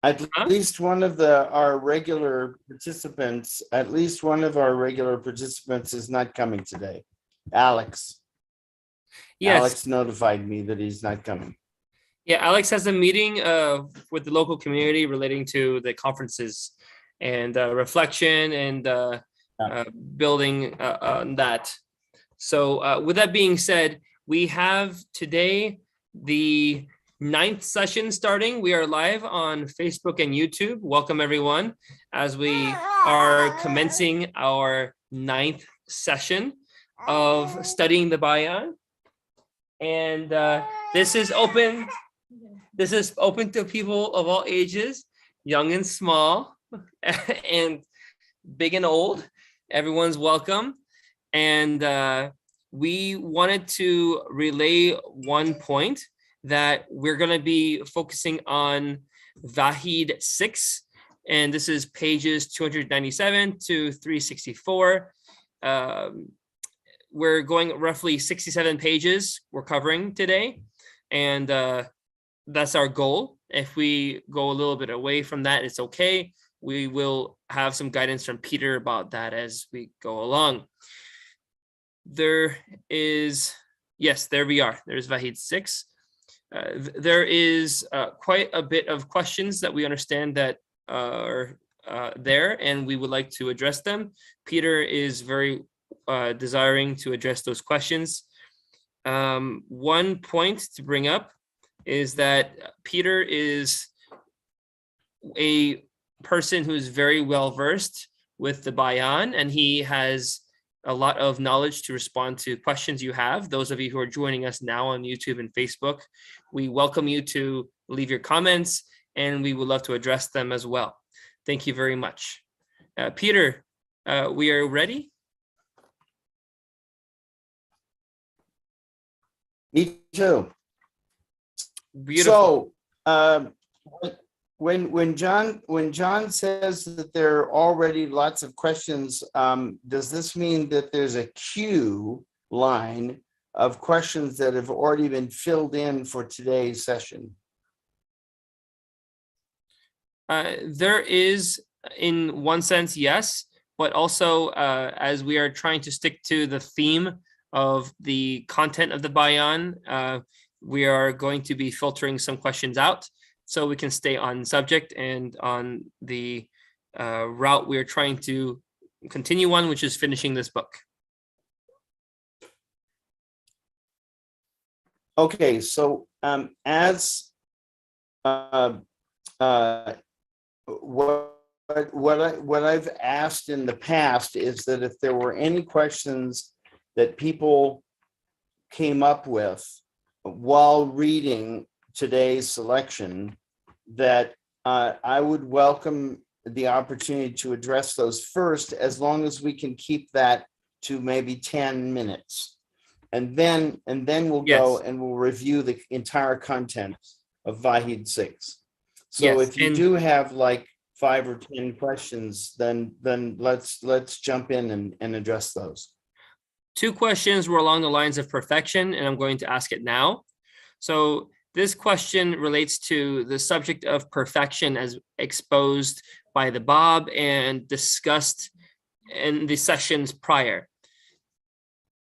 At Huh? least one of our regular participants, is not coming today. Alex. Yes. Alex notified me that he's not coming. Yeah, Alex has a meeting with the local community relating to the conferences and reflection and building on that. So with that being said, we have today the 9th session starting. We are live on Facebook and YouTube. Welcome everyone as we are commencing our 9th session of studying the Bayan. And this is open to people of all ages, young and small, and big and old. Everyone's welcome. And we wanted to relay one point that we're going to be focusing on Vahid 6, and this is pages 297 to 364. We're going roughly 67 pages we're covering today, and that's our goal. If we go a little bit away from that, it's okay. We will have some guidance from Peter about that as we go along. There is, yes, there we are. There's Vahid 6. There is quite a bit of questions that we understand that are there, and we would like to address them. Peter is very desiring to address those questions. One point to bring up is that Peter is a person who's very well versed with the Bayan, and he has a lot of knowledge to respond to questions you have. Those of you who are joining us now on YouTube and Facebook, we welcome you to leave your comments, and we would love to address them as well. Thank you very much. Peter, we are ready. Me too. Beautiful. So when John says that there are already lots of questions, does this mean that there's a queue line of questions that have already been filled in for today's session? There is, in one sense, yes, but also as we are trying to stick to the theme of the content of the Bayan, we are going to be filtering some questions out so we can stay on subject and on the route we're trying to continue on, which is finishing this book. Okay, so as what I've asked in the past is that if there were any questions that people came up with while reading today's selection, that I would welcome the opportunity to address those first, as long as we can keep that to maybe 10 minutes. And then we'll go and we'll review the entire content of Vahid 6. So if you do have like 5 or 10 questions, then let's jump in and address those. 2 questions were along the lines of perfection, and I'm going to ask it now. So this question relates to the subject of perfection as exposed by the Bab and discussed in the sessions prior.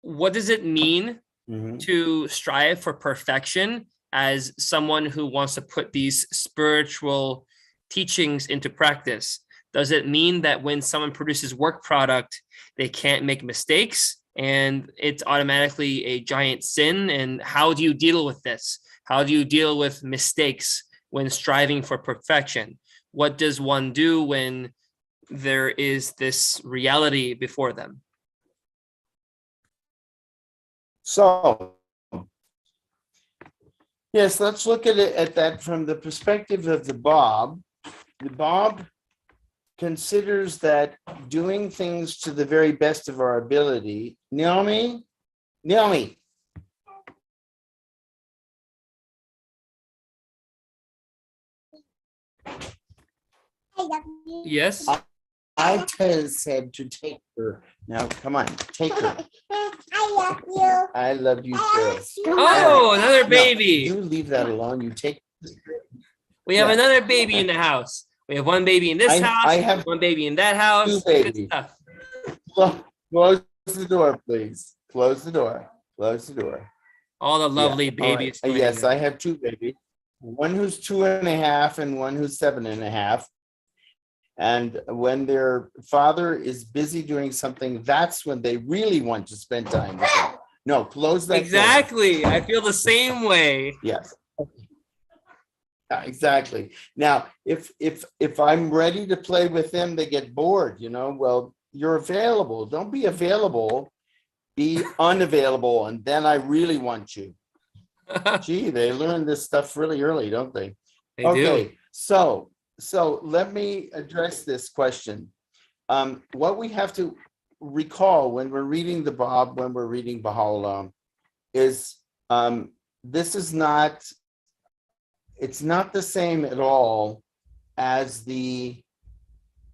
What does it mean to strive for perfection as someone who wants to put these spiritual teachings into practice? Does it mean that when someone produces work product, they can't make mistakes and it's automatically a giant sin? And how do you deal with this? How do you deal with mistakes when striving for perfection? What does one do when there is this reality before them? So, yes, let's look at it at that from the perspective of the Bab. The Bab considers that doing things to the very best of our ability. Naomi. Yes. I said to take her. Now, come on, take her. I love you. I love you too. Oh, another baby. No, you leave that alone. You take. We have Yeah. another baby in the house. We have one baby in this house. I have one baby in that house. two Good babies. stuff. Close the door, please. Close the door. Close the door. All the lovely Yeah, all right. babies. joining Yes, us. I have two babies. One who's 2.5 and one who's 7.5. And when their father is busy doing something, that's when they really want to spend time with them. No, close that door. Exactly. I feel the same way. Yes. Yeah, exactly. Now, if I'm ready to play with them, they get bored, well, you're available. Don't be available, be unavailable, and then I really want you. Gee, they learn this stuff really early, don't they? They do. Okay, so let me address this question. What we have to recall when we're reading the Bab, when we're reading Baha'u'llah, is this is not, it's not the same at all as the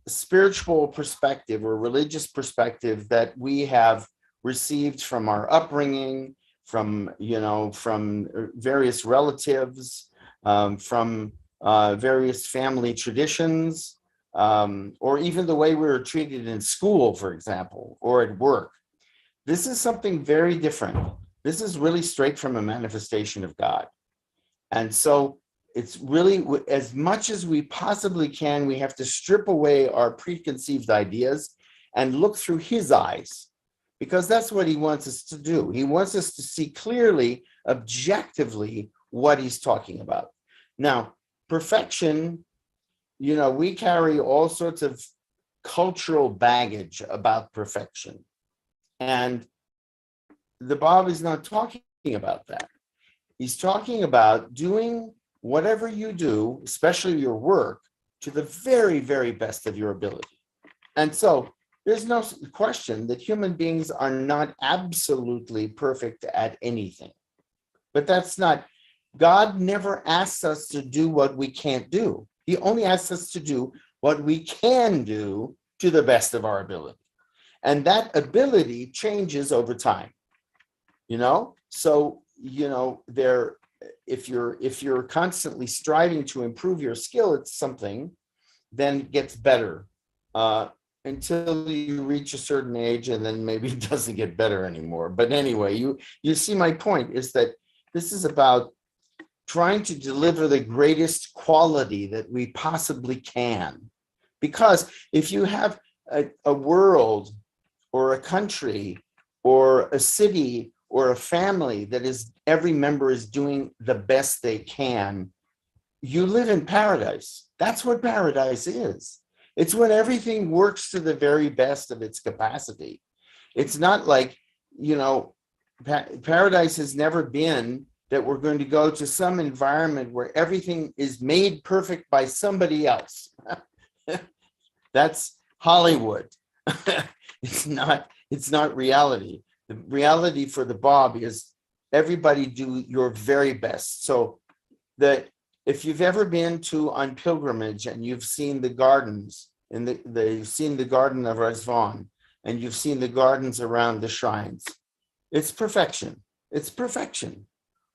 spiritual perspective or religious perspective that we have received from our upbringing, from various relatives, from various family traditions, or even the way we were treated in school, for example, or at work. This is something very different. This is really straight from a manifestation of God. And so it's really, as much as we possibly can, we have to strip away our preconceived ideas and look through his eyes, because that's what he wants us to do. He wants us to see clearly, objectively, what he's talking about. Now, perfection, we carry all sorts of cultural baggage about perfection. And the Bab is not talking about that. He's talking about doing whatever you do, especially your work, to the very, very best of your ability. And so there's no question that human beings are not absolutely perfect at anything. But that's not, God never asks us to do what we can't do. He only asks us to do what we can do to the best of our ability. And that ability changes over time. So, if you're constantly striving to improve your skill at something, then it gets better until you reach a certain age, and then maybe it doesn't get better anymore. But anyway, you see my point is that this is about trying to deliver the greatest quality that we possibly can. Because if you have a world or a country or a city or a family that is, every member is doing the best they can, you live in paradise. That's what paradise is. It's when everything works to the very best of its capacity. It's not like, paradise has never been that we're going to go to some environment where everything is made perfect by somebody else. That's Hollywood. It's not reality. The reality for the Bab is everybody do your very best. So that if you've ever been on pilgrimage and you've seen the gardens, and you've seen the garden of Razvan, and you've seen the gardens around the shrines, it's perfection. It's perfection.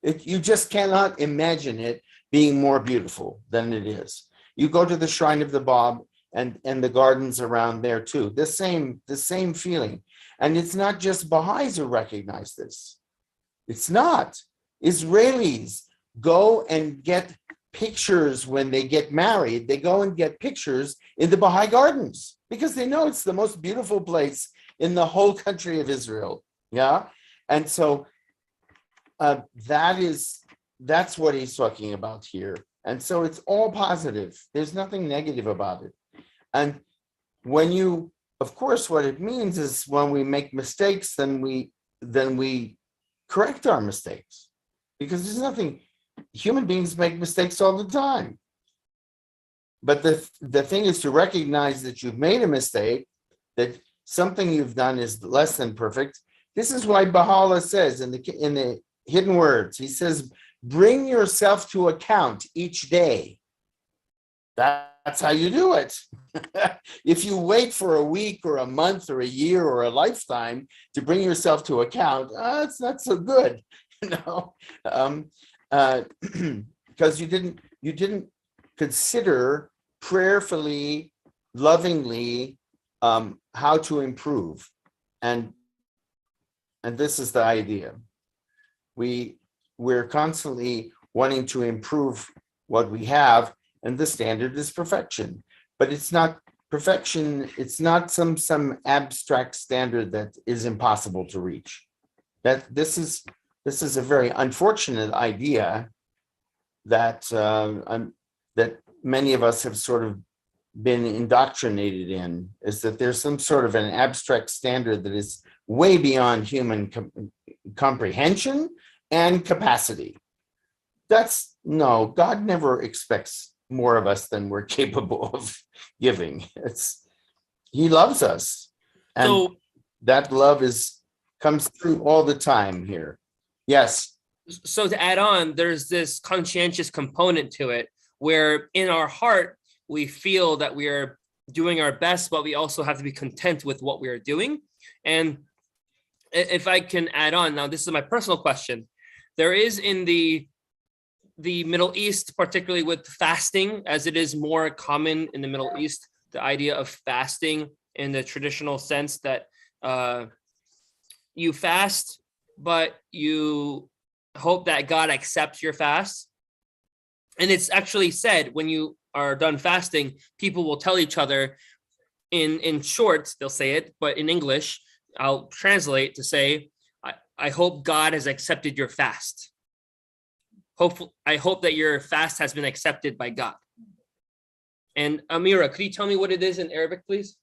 You just cannot imagine it being more beautiful than it is. You go to the shrine of the Bab and the gardens around there too. The same feeling. And it's not just Baha'is who recognize this. It's not. Israelis go and get pictures when they get married. They go and get pictures in the Baha'i gardens because they know it's the most beautiful place in the whole country of Israel. Yeah. And so that's what he's talking about here. And so it's all positive. There's nothing negative about it. And of course, what it means is when we make mistakes, then we correct our mistakes, because there's nothing, human beings make mistakes all the time. But the thing is to recognize that you've made a mistake, that something you've done is less than perfect. This is why Baha'u'llah says in the hidden words, he says, bring yourself to account each day. That's how you do it. If you wait for a week or a month or a year or a lifetime to bring yourself to account, it's not so good, because you didn't consider prayerfully, lovingly, how to improve. And this is the idea. We're constantly wanting to improve what we have, and the standard is perfection. But it's not perfection, it's not some abstract standard that is impossible to reach. That this is a very unfortunate idea that that many of us have sort of been indoctrinated in, is that there's some sort of an abstract standard that is way beyond human comprehension and capacity. That's no, God never expects more of us than we're capable of giving. He loves us, and So, that love comes through all the time here. Yes. so to add on, there's this conscientious component to it, where in our heart, we feel that we are doing our best, but we also have to be content with what we are doing. And if I can add on, now this is my personal question. There is in the Middle East, particularly with fasting, as it is more common in the Middle East, the idea of fasting in the traditional sense that you fast, but you hope that God accepts your fast. And it's actually said when you are done fasting, people will tell each other in short, they'll say it, but in English, I'll translate to say, I hope God has accepted your fast. I hope that your fast has been accepted by God. And Amira, could you tell me what it is in Arabic, please?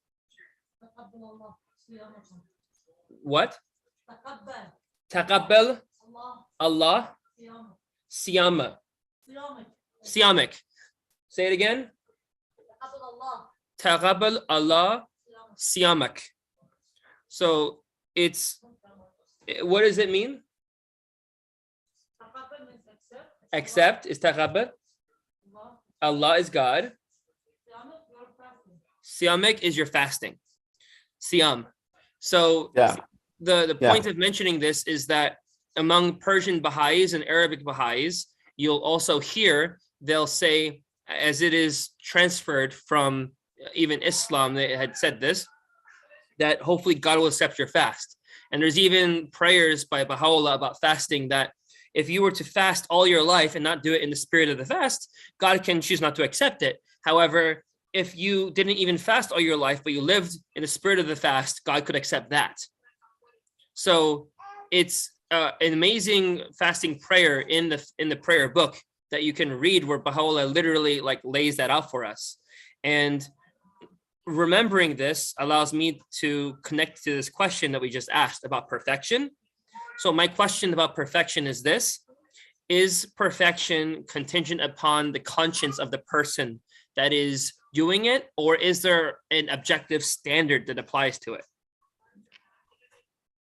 What? Taqabbal Allah Siyamak. Say it again. Taqabbal Allah Siyamak. So what does it mean? Accept is taqabbal. Allah is God. Siyamak is your fasting. Siyam. So Yeah. The point of mentioning this is that among Persian Baha'is and Arabic Baha'is, you'll also hear they'll say, as it is transferred from even Islam, they had said this, that hopefully God will accept your fast. And there's even prayers by Baha'u'llah about fasting that if you were to fast all your life and not do it in the spirit of the fast, God can choose not to accept it. However, if you didn't even fast all your life, but you lived in the spirit of the fast, God could accept that. So it's an amazing fasting prayer in the prayer book that you can read, where Baha'u'llah literally lays that out for us. And remembering this allows me to connect to this question that we just asked about perfection. So my question about perfection is this: is perfection contingent upon the conscience of the person that is doing it, or is there an objective standard that applies to it?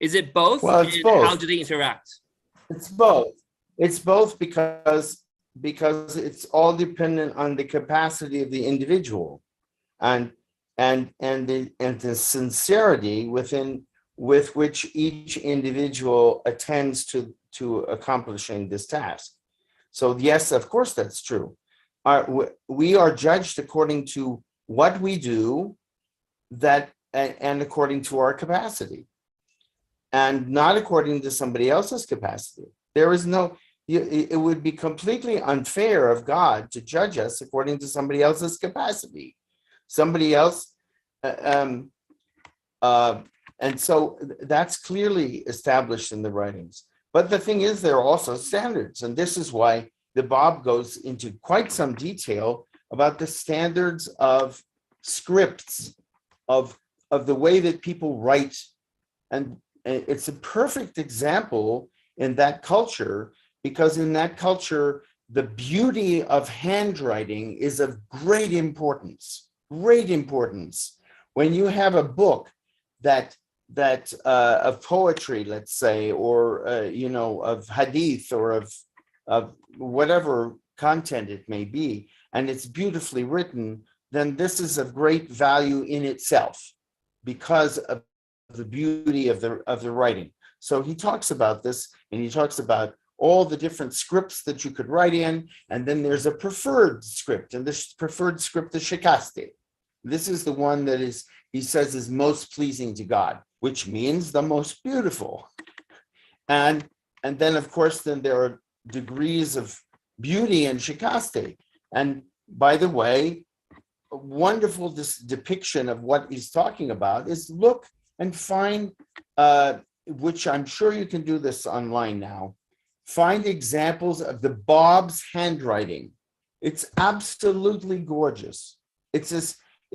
Is it both? Well, it's both. How do they interact? It's both. It's both because it's all dependent on the capacity of the individual, and the sincerity with which each individual attends to accomplishing this task. So yes, of course, that's true. We are judged according to what we do, and according to our capacity, and not according to somebody else's capacity. There is no. It would be completely unfair of God to judge us according to somebody else's capacity. Somebody else, and so that's clearly established in the writings. But the thing is, there are also standards, and this is why the Bab goes into quite some detail about the standards of scripts, of the way that people write. And it's a perfect example in that culture, because in that culture, the beauty of handwriting is of great importance. When you have a book that of poetry, let's say, or of hadith, or of whatever content it may be, and it's beautifully written, then this is of great value in itself because of the beauty of the writing. So he talks about this, and he talks about all the different scripts that you could write in. And then there's a preferred script, and this preferred script is shikaste. This is the one that is, he says, is most pleasing to God, which means the most beautiful. And then, of course, then there are degrees of beauty in shikaste. And by the way, a wonderful depiction of what he's talking about is look and find, which I'm sure you can do this online now, find examples of the Bob's handwriting. It's absolutely gorgeous. It's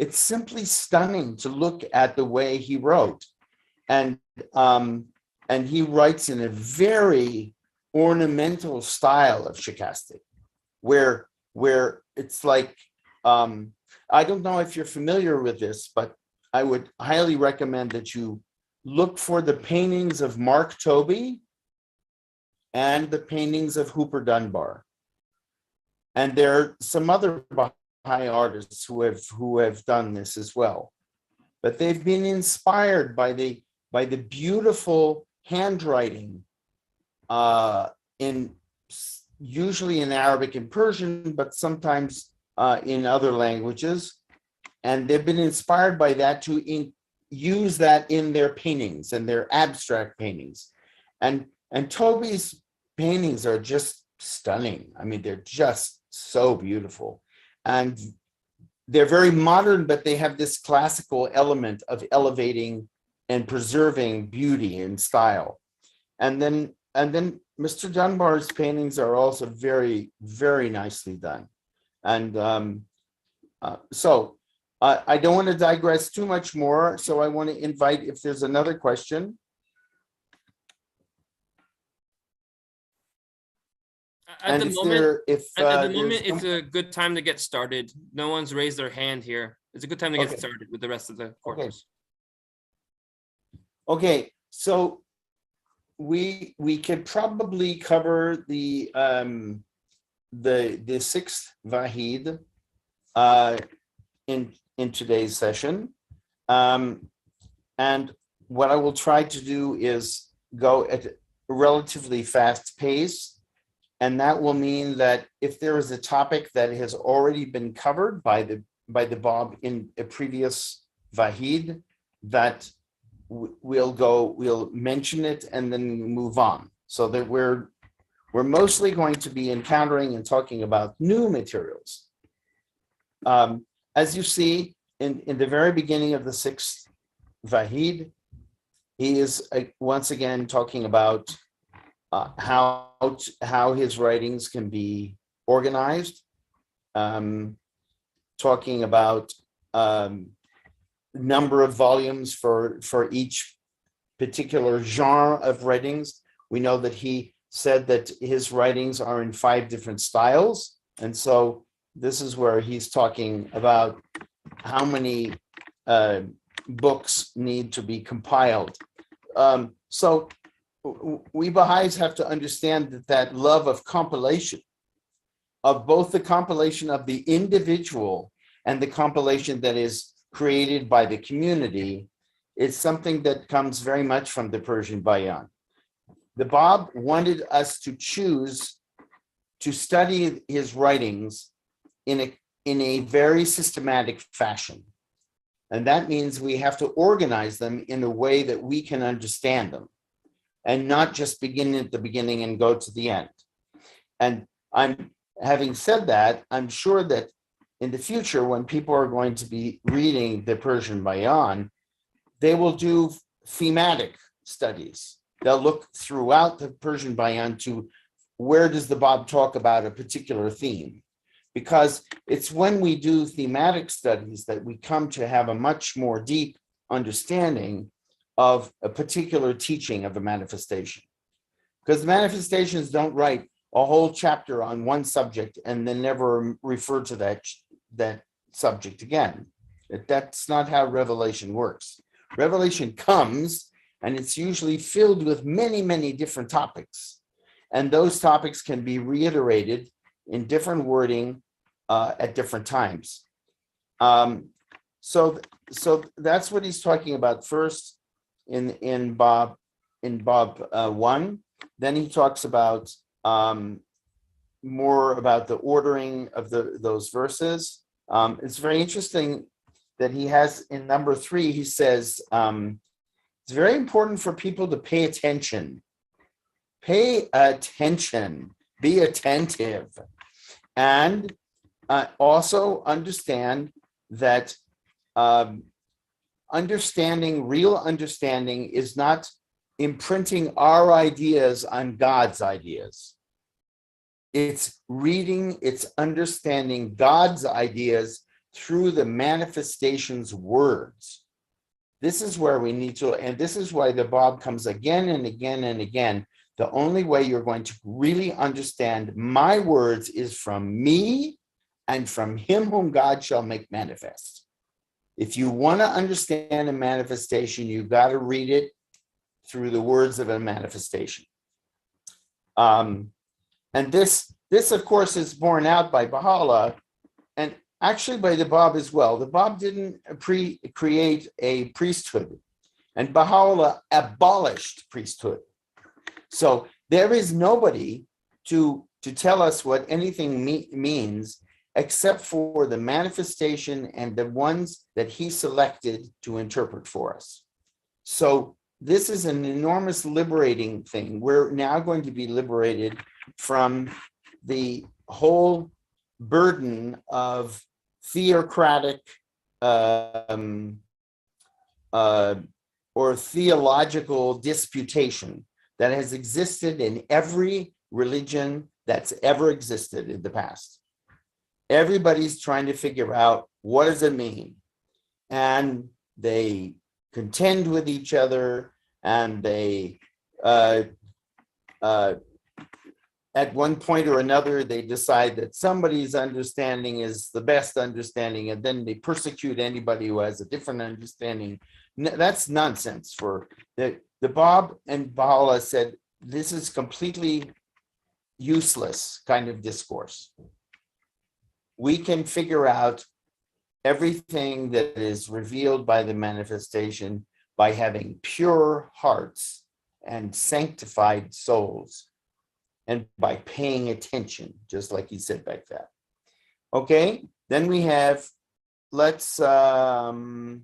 simply stunning to look at the way he wrote. And he writes in a very ornamental style of shikaste, where it's like, I don't know if you're familiar with this, but I would highly recommend that you look for the paintings of Mark Tobey and the paintings of Hooper Dunbar. And there are some other Baha'i artists who have done this as well. But they've been inspired by the beautiful handwriting usually in Arabic and Persian, but sometimes in other languages. And they've been inspired by that to use that in their paintings and their abstract paintings. And Toby's paintings are just stunning. I mean, they're just so beautiful. And they're very modern, but they have this classical element of elevating and preserving beauty and style. And then Mr. Dunbar's paintings are also very, very nicely done. And so I don't want to digress too much more. So I want to invite, if there's another question. At the moment, it's a good time to get started. No one's raised their hand here. It's a good time to get started with the rest of the course. Okay, so we could probably cover the sixth Vahid in today's session, and what I will try to do is go at a relatively fast pace. And that will mean that if there is a topic that has already been covered by the Bob in a previous Vahid, that we'll mention it and then move on, so that we're mostly going to be encountering and talking about new materials. As you see in the very beginning of the sixth Vahid, he is once again talking about how his writings can be organized, talking about number of volumes for each particular genre of writings. We know that he said that his writings are in 5 different styles. And so this is where he's talking about how many books need to be compiled. So we Baha'is have to understand that love of compilation, of both the compilation of the individual and the compilation that is created by the community, is something that comes very much from the Persian Bayan. The Bab wanted us to choose to study his writings in a very systematic fashion. And that means we have to organize them in a way that we can understand them, and not just begin at the beginning and go to the end. And having said that, I'm sure that in the future, when people are going to be reading the Persian Bayan, they will do thematic studies. They'll look throughout the Persian Bayan to where does the Bab talk about a particular theme? Because it's when we do thematic studies that we come to have a much more deep understanding of a particular teaching of a manifestation. Because the manifestations don't write a whole chapter on one subject and then never refer to that subject again. That's not how revelation works. Revelation comes, and it's usually filled with many, many different topics. And those topics can be reiterated in different wording at different times. So that's what he's talking about first in Bab 1. Then he talks about more about the ordering of those verses. It's very interesting that he has in number 3, he says, it's very important for people to pay attention. Pay attention, be attentive, and also understand that real understanding is not imprinting our ideas on God's ideas. It's reading, it's understanding God's ideas through the manifestations words. This is where we need to, and this is why the Bob comes again and again and again. The only way you're going to really understand my words is from me and from him whom God shall make manifest. If you want to understand a manifestation, you got to read it through the words of a manifestation. And this, of course, is borne out by Baha'u'llah, and actually by the Bab as well. The Bab didn't create a priesthood, and Baha'u'llah abolished priesthood. So there is nobody to tell us what anything means except for the manifestation and the ones that he selected to interpret for us. So this is an enormous liberating thing. We're now going to be liberated from the whole burden of theocratic or theological disputation that has existed in every religion that's ever existed in the past. Everybody's trying to figure out, what does it mean? And they contend with each other, and they at one point or another, they decide that somebody's understanding is the best understanding, and then they persecute anybody who has a different understanding. That's nonsense. For the Bab and Baha'u'llah said, this is completely useless kind of discourse. We can figure out everything that is revealed by the manifestation by having pure hearts and sanctified souls, and by paying attention, just like he said back then. Okay, then we have, then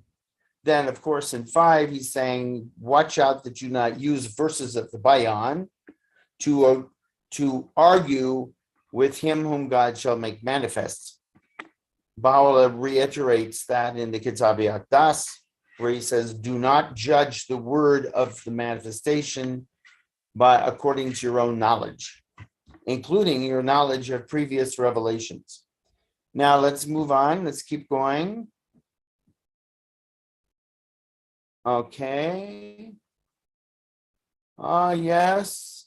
of course in 5, he's saying, watch out that you not use verses of the Bayan to argue with him whom God shall make manifest. Baha'u'llah reiterates that in the Kitab-i Aqdas, where he says, do not judge the word of the manifestation according to your own knowledge, including your knowledge of previous revelations. Now let's move on. Let's keep going. Okay. Yes.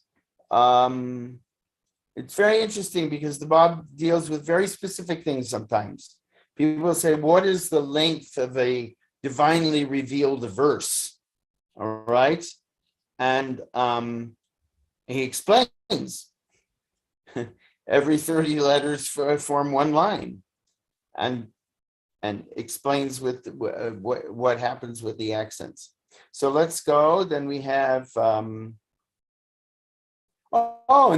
It's very interesting because the Bab deals with very specific things sometimes. People say, what is the length of a divinely revealed verse? All right. And he explains every 30 letters form one line, and explains with what happens with the accents. So let's go. Then we have, and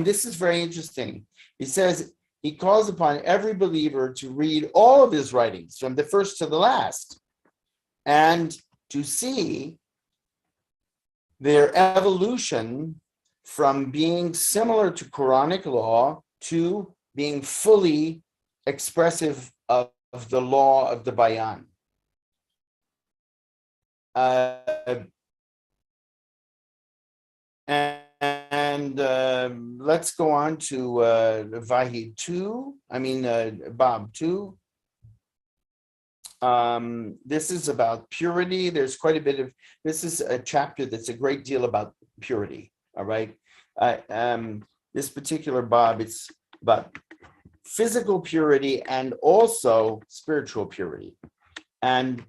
this is very interesting. He says he calls upon every believer to read all of his writings from the first to the last, and to see their evolution from being similar to Quranic law to being fully expressive of the law of the Bayan. Let's go on to Vahid 2, Bab 2. This is about purity. There's quite a bit of, this is a chapter that's a great deal about purity, all right? This particular Bab, it's about physical purity and also spiritual purity. And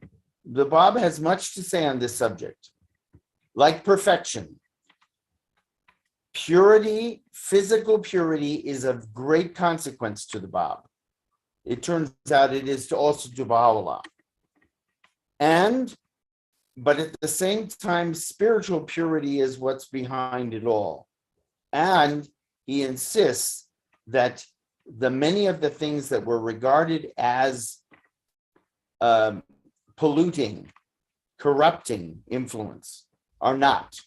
the Bab has much to say on this subject. Like perfection, purity, physical purity is of great consequence to the Bab. It turns out it is also to Baha'u'llah. But at the same time, spiritual purity is what's behind it all. And he insists that the many of the things that were regarded as polluting, corrupting influence are not.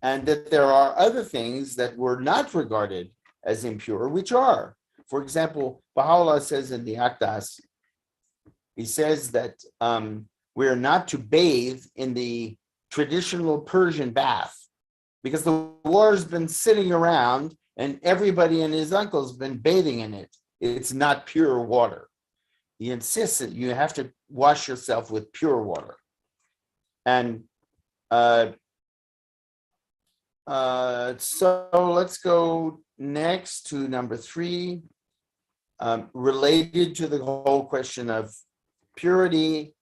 And that there are other things that were not regarded as impure, which are. For example, Baha'u'llah says in the Akdas, he says that we're not to bathe in the traditional Persian bath because the water's been sitting around and everybody and his uncle's been bathing in it. It's not pure water. He insists that you have to wash yourself with pure water. And so let's go next to number 3, related to the whole question of purity.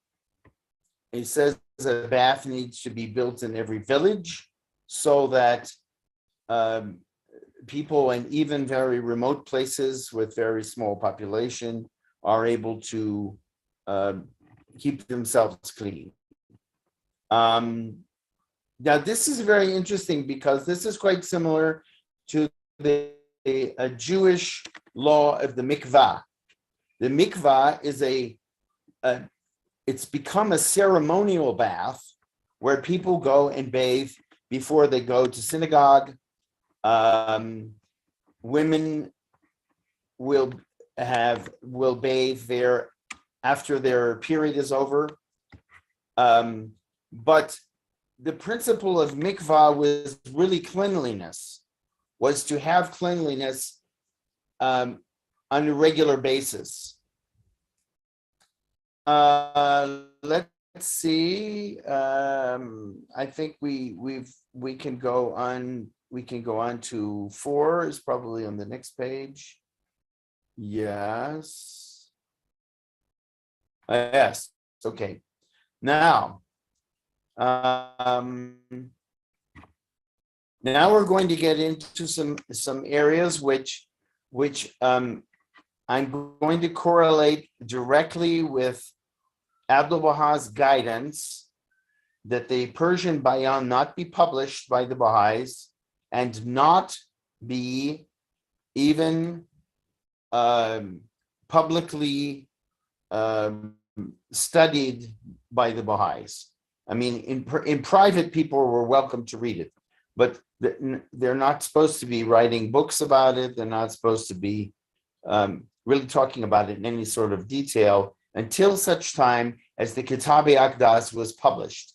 He says a bath needs to be built in every village so that people in even very remote places with very small population are able to keep themselves clean. Now, this is very interesting because this is quite similar to a Jewish law of the mikvah. The mikvah is it's become a ceremonial bath where people go and bathe before they go to synagogue. Women will bathe there after their period is over. But the principle of mikvah was really cleanliness, was to have cleanliness on a regular basis. Let's see. I think we can go on. We can go on to 4 is probably on the next page. Yes. Yes. Okay. Now, now we're going to get into some areas which I'm going to correlate directly with Abdul Baha's guidance that the Persian Bayan not be published by the Baha'is and not be even publicly studied by the Baha'is. I mean, in private, people were welcome to read it, but they're not supposed to be writing books about it. They're not supposed to be really talking about it in any sort of detail until such time as the Kitab-i-Aqdas was published.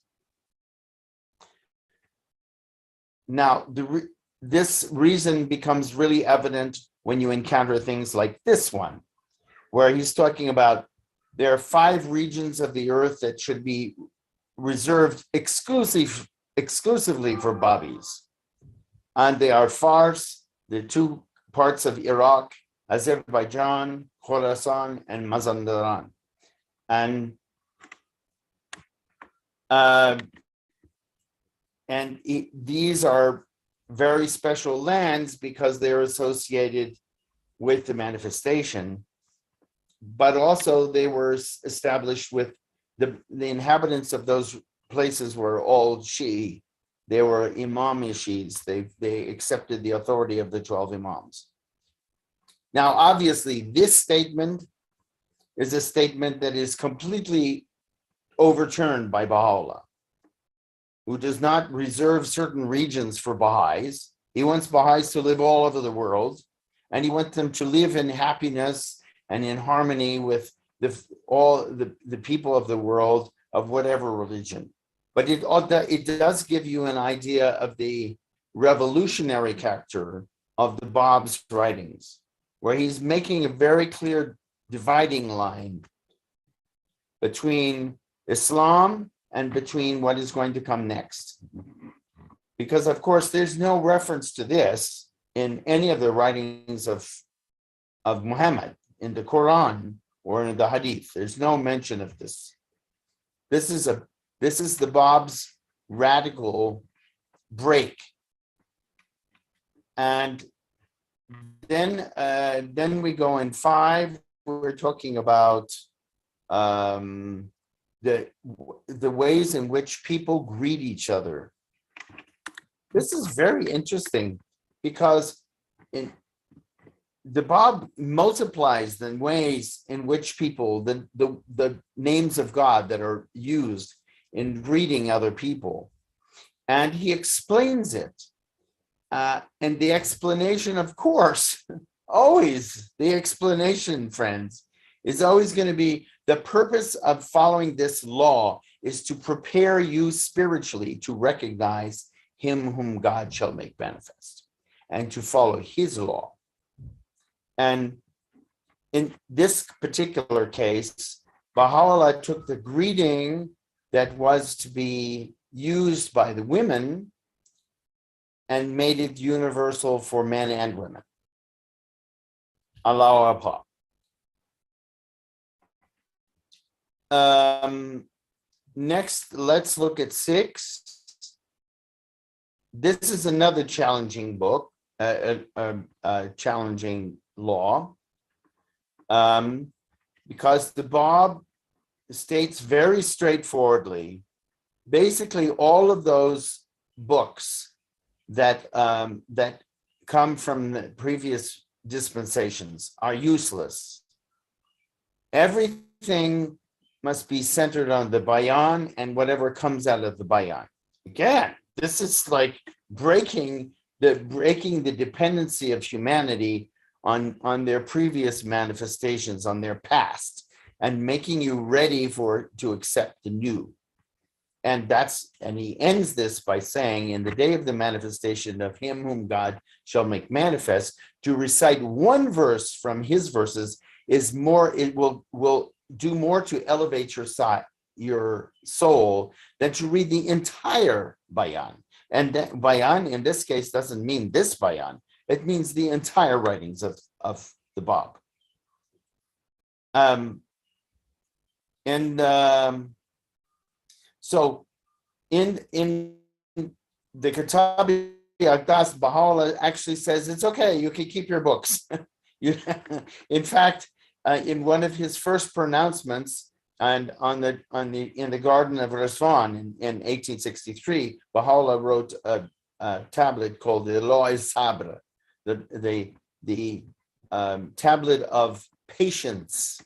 Now, this reason becomes really evident when you encounter things like this one, where he's talking about there are 5 regions of the earth that should be reserved exclusively for Babis. And they are Fars, the 2 parts of Iraq, Azerbaijan, Khorasan, and Mazandaran. And these are very special lands because they're associated with the manifestation, but also they were established with the inhabitants of those places were all Shi'i. They were Imam Shi'is. They accepted the authority of the 12 Imams. Now, obviously, this statement is a statement that is completely overturned by Baha'u'llah, who does not reserve certain regions for Baha'is. He wants Baha'is to live all over the world, and he wants them to live in happiness and in harmony with all the people of the world of whatever religion. But it does give you an idea of the revolutionary character of the Bab's writings, where he's making a very clear dividing line between Islam and between what is going to come next. Because, of course, there's no reference to this in any of the writings of Muhammad, in the Quran or in the Hadith. There's no mention of this. This is the Bab's radical break. And then we go in 5, we're talking about the ways in which people greet each other. This is very interesting because in the Bob multiplies the ways in which people, the names of God that are used in greeting other people. And he explains it. And the explanation, of course, always the explanation, friends, is always going to be the purpose of following this law is to prepare you spiritually to recognize him whom God shall make manifest and to follow his law. And in this particular case, Baha'u'llah took the greeting that was to be used by the women and made it universal for men and women. Allahu Akbar. Next, let's look at 6. This is another challenging book, challenging law, because the Bab states very straightforwardly, basically all of those books that that come from the previous dispensations are useless. Everything must be centered on the Bayan and whatever comes out of the Bayan. Again, this is like breaking the dependency of humanity on their previous manifestations, on their past, and making you ready to accept the new. And he ends this by saying, in the day of the manifestation of him whom God shall make manifest, to recite one verse from his verses is more, it will do more to elevate your soul than to read the entire Bayan. And that Bayan in this case doesn't mean this Bayan, it means the entire writings of the Bab. So in the Kitabi Aqdas, Baha'u'llah actually says it's okay, you can keep your books. In fact, in one of his first pronouncements, and in the Garden of Rizwan in 1863, Baha'u'llah wrote a tablet called the Loy Sabr, the tablet of patience.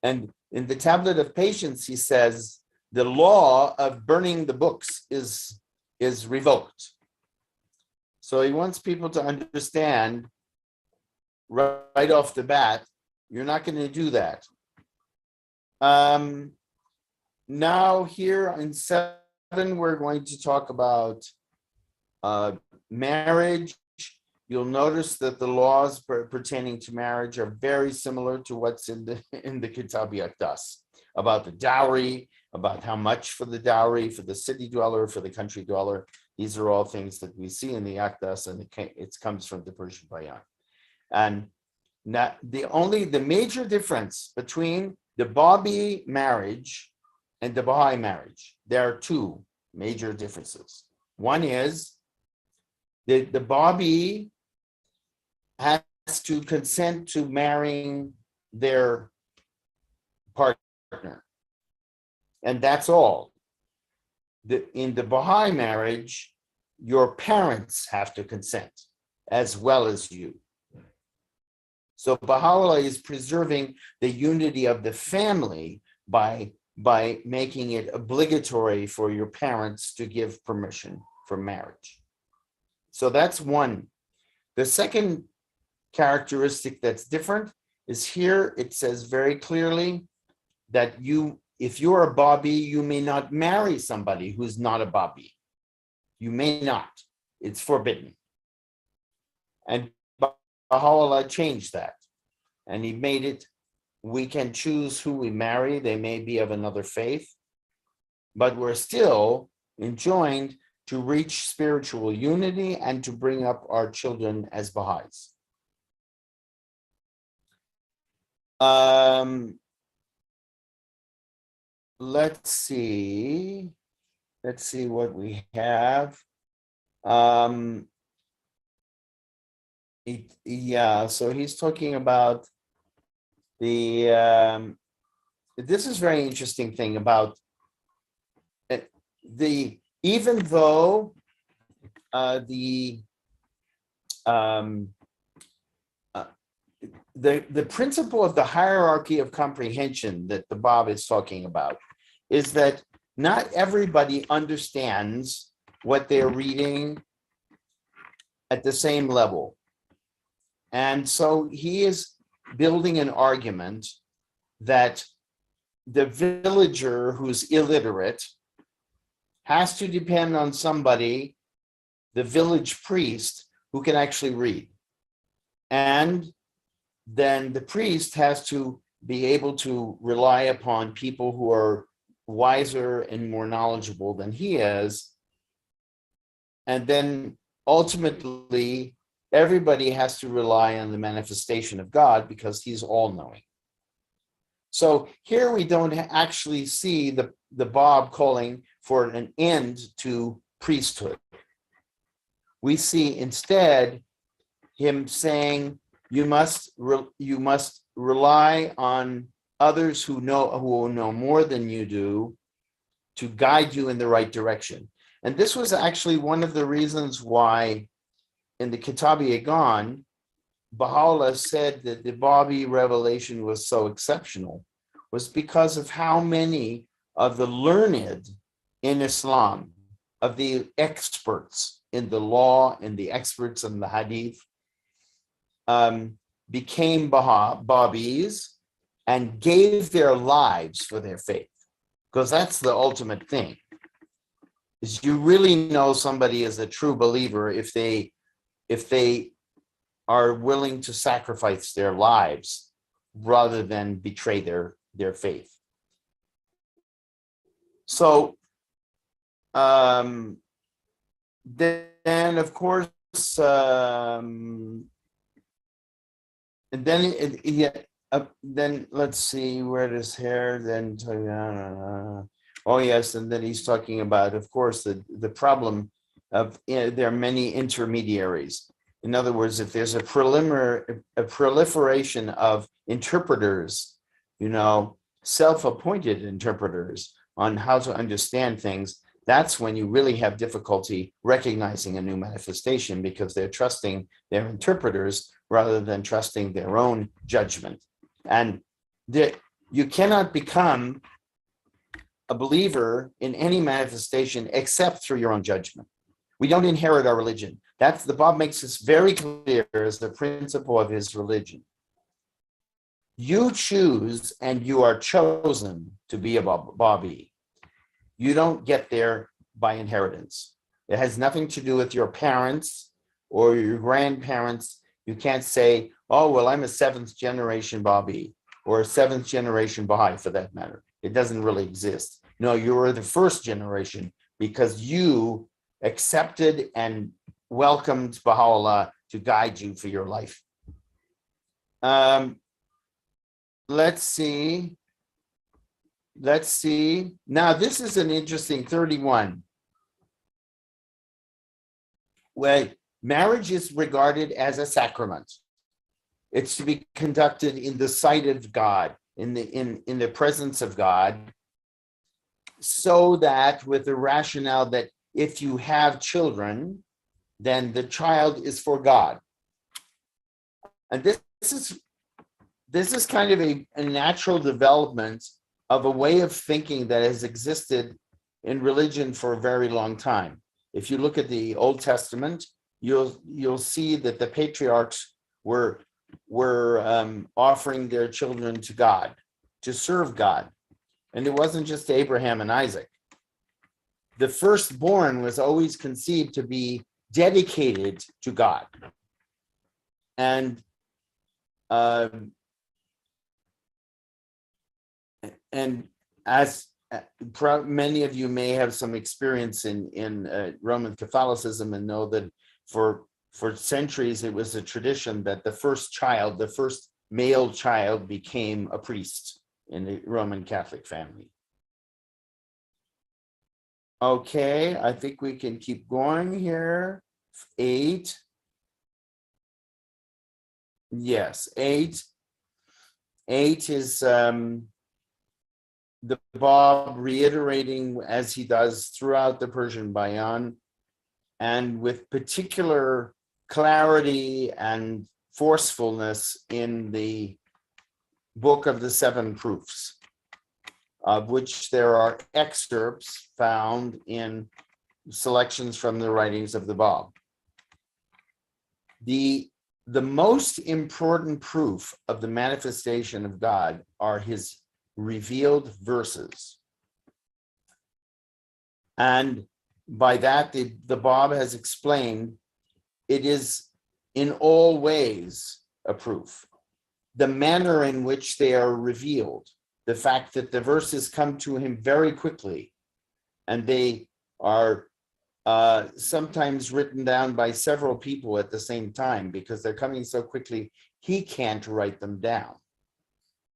And in the tablet of patience, he says the law of burning the books is revoked. So he wants people to understand right off the bat, you're not going to do that. Now here in 7, we're going to talk about marriage. You'll notice that the laws pertaining to marriage are very similar to what's in the Kitab Aqdas, about the dowry, about how much for the dowry, for the city dweller, for the country dweller. These are all things that we see in the Aqdas, and it comes from the Persian Bayan. And the major difference between the Babi marriage and the Baha'i marriage, there are 2 major differences. One is the Babi has to consent to marrying their partner, and that's all. In the Baha'i marriage, your parents have to consent as well as you. So Baha'u'llah is preserving the unity of the family by making it obligatory for your parents to give permission for marriage. So that's one. The second characteristic that's different is here it says very clearly that if you're a Babi, you may not marry somebody who's not a Babi. You may not. It's forbidden. And Baha'u'llah changed that. And he made it, we can choose who we marry. They may be of another faith, but we're still enjoined to reach spiritual unity and to bring up our children as Baha'is. Let's see what we have. So he's talking about this is very interesting thing about even though the um, the principle of the hierarchy of comprehension that the Bob is talking about is that not everybody understands what they're reading at the same level. And so he is building an argument that the villager who's illiterate has to depend on somebody, the village priest, who can actually read. And then the priest has to be able to rely upon people who are wiser and more knowledgeable than he is. And then ultimately, everybody has to rely on the manifestation of God because he's all-knowing. So here we don't actually see the Bob calling for an end to priesthood. We see instead him saying, you must rely on others who know more than you do to guide you in the right direction. And this was actually one of the reasons why in the Kitab Yagan, Baha'u'llah said that the Babi revelation was so exceptional, was because of how many of the learned in Islam, of the experts in the law and the experts in the hadith, became Babis and gave their lives for their faith. Because that's the ultimate thing, is you really know somebody is a true believer if they are willing to sacrifice their lives rather than betray their faith. So then of course, and then let's see where this hair then. Oh yes, and then he's talking about, of course, the problem of there are many intermediaries. In other words, if there's a proliferation of interpreters, self-appointed interpreters on how to understand things, that's when you really have difficulty recognizing a new manifestation, because they're trusting their interpreters rather than trusting their own judgment. And you cannot become a believer in any manifestation except through your own judgment. We don't inherit our religion. That's the Bob makes this very clear as the principle of his religion. You choose and you are chosen to be a Babi. You don't get there by inheritance. It has nothing to do with your parents or your grandparents. You can't say, oh, well, I'm a 7th generation Babi or a 7th generation Baha'i for that matter. It doesn't really exist. No, you are the 1st generation because you accepted and welcomed Baha'u'llah to guide you for your life. Let's see. Now, this is an interesting 31. Where marriage is regarded as a sacrament. It's to be conducted in the sight of God, in the presence of God, so that with the rationale that if you have children, then the child is for God. And this is kind of a natural development of a way of thinking that has existed in religion for a very long time. If you look at the Old Testament, you'll see that the patriarchs were offering their children to God, to serve God. And it wasn't just Abraham and Isaac. The firstborn was always conceived to be dedicated to God. And as many of you may have some experience in Roman Catholicism and know that for centuries it was a tradition that the first male child became a priest in the Roman Catholic family. Okay, I think we can keep going here. 8. Yes, 8. 8 is the Bab reiterating, as he does throughout the Persian Bayan, and with particular clarity and forcefulness in the book of the seven proofs, of which there are excerpts found in selections from the writings of the Bab. The most important proof of the manifestation of God are his revealed verses. And by that, the Bab has explained it is in all ways a proof. The manner in which they are revealed, the fact that the verses come to him very quickly, and they are sometimes written down by several people at the same time because they're coming so quickly, he can't write them down.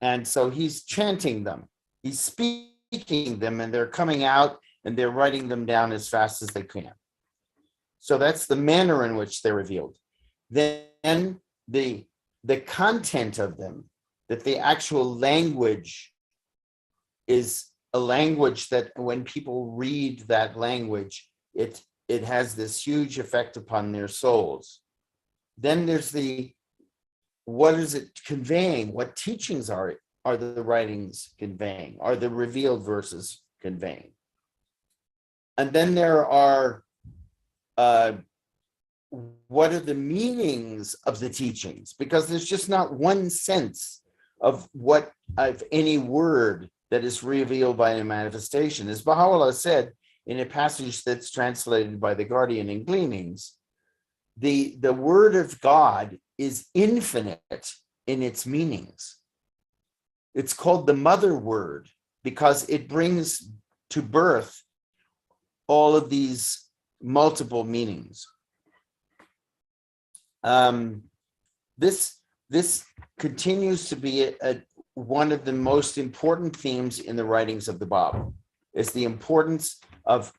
And so he's chanting them, he's speaking them, and they're coming out and they're writing them down as fast as they can. So that's the manner in which they're revealed. Then the content of them, that the actual language is a language that when people read that language, it has this huge effect upon their souls. Then there's what is it conveying? What teachings are the writings conveying? Are the revealed verses conveying? And then there are what are the meanings of the teachings? Because there's just not one sense of any word that is revealed by a manifestation. As Baha'u'llah said in a passage that's translated by the Guardian in Gleanings, the word of God is infinite in its meanings. It's called the mother word because it brings to birth all of these multiple meanings. This continues to be one of the most important themes in the writings of the Bab, is the importance of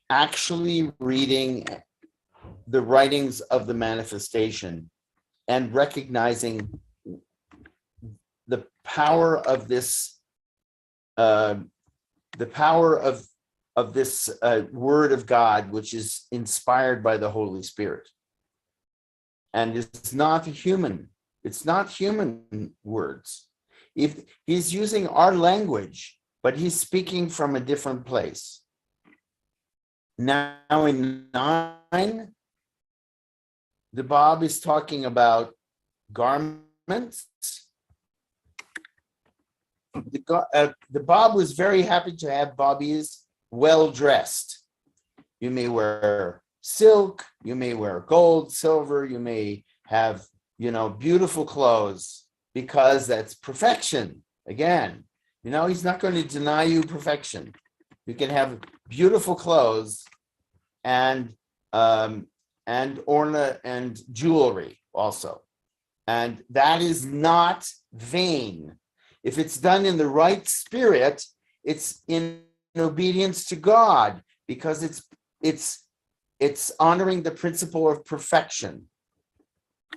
actually reading the writings of the manifestation and recognizing the power of this, word of God, which is inspired by the Holy Spirit. And it's not human words. If he's using our language, but he's speaking from a different place. Now in 9, the Bab is talking about garments. The Bab was very happy to have Babis well dressed. You may wear silk, you may wear gold, silver, you may have, beautiful clothes, because that's perfection. Again, he's not going to deny you perfection. You can have beautiful clothes and ornament and jewelry also. And that is not vain. If it's done in the right spirit, it's in obedience to God, because it's honoring the principle of perfection.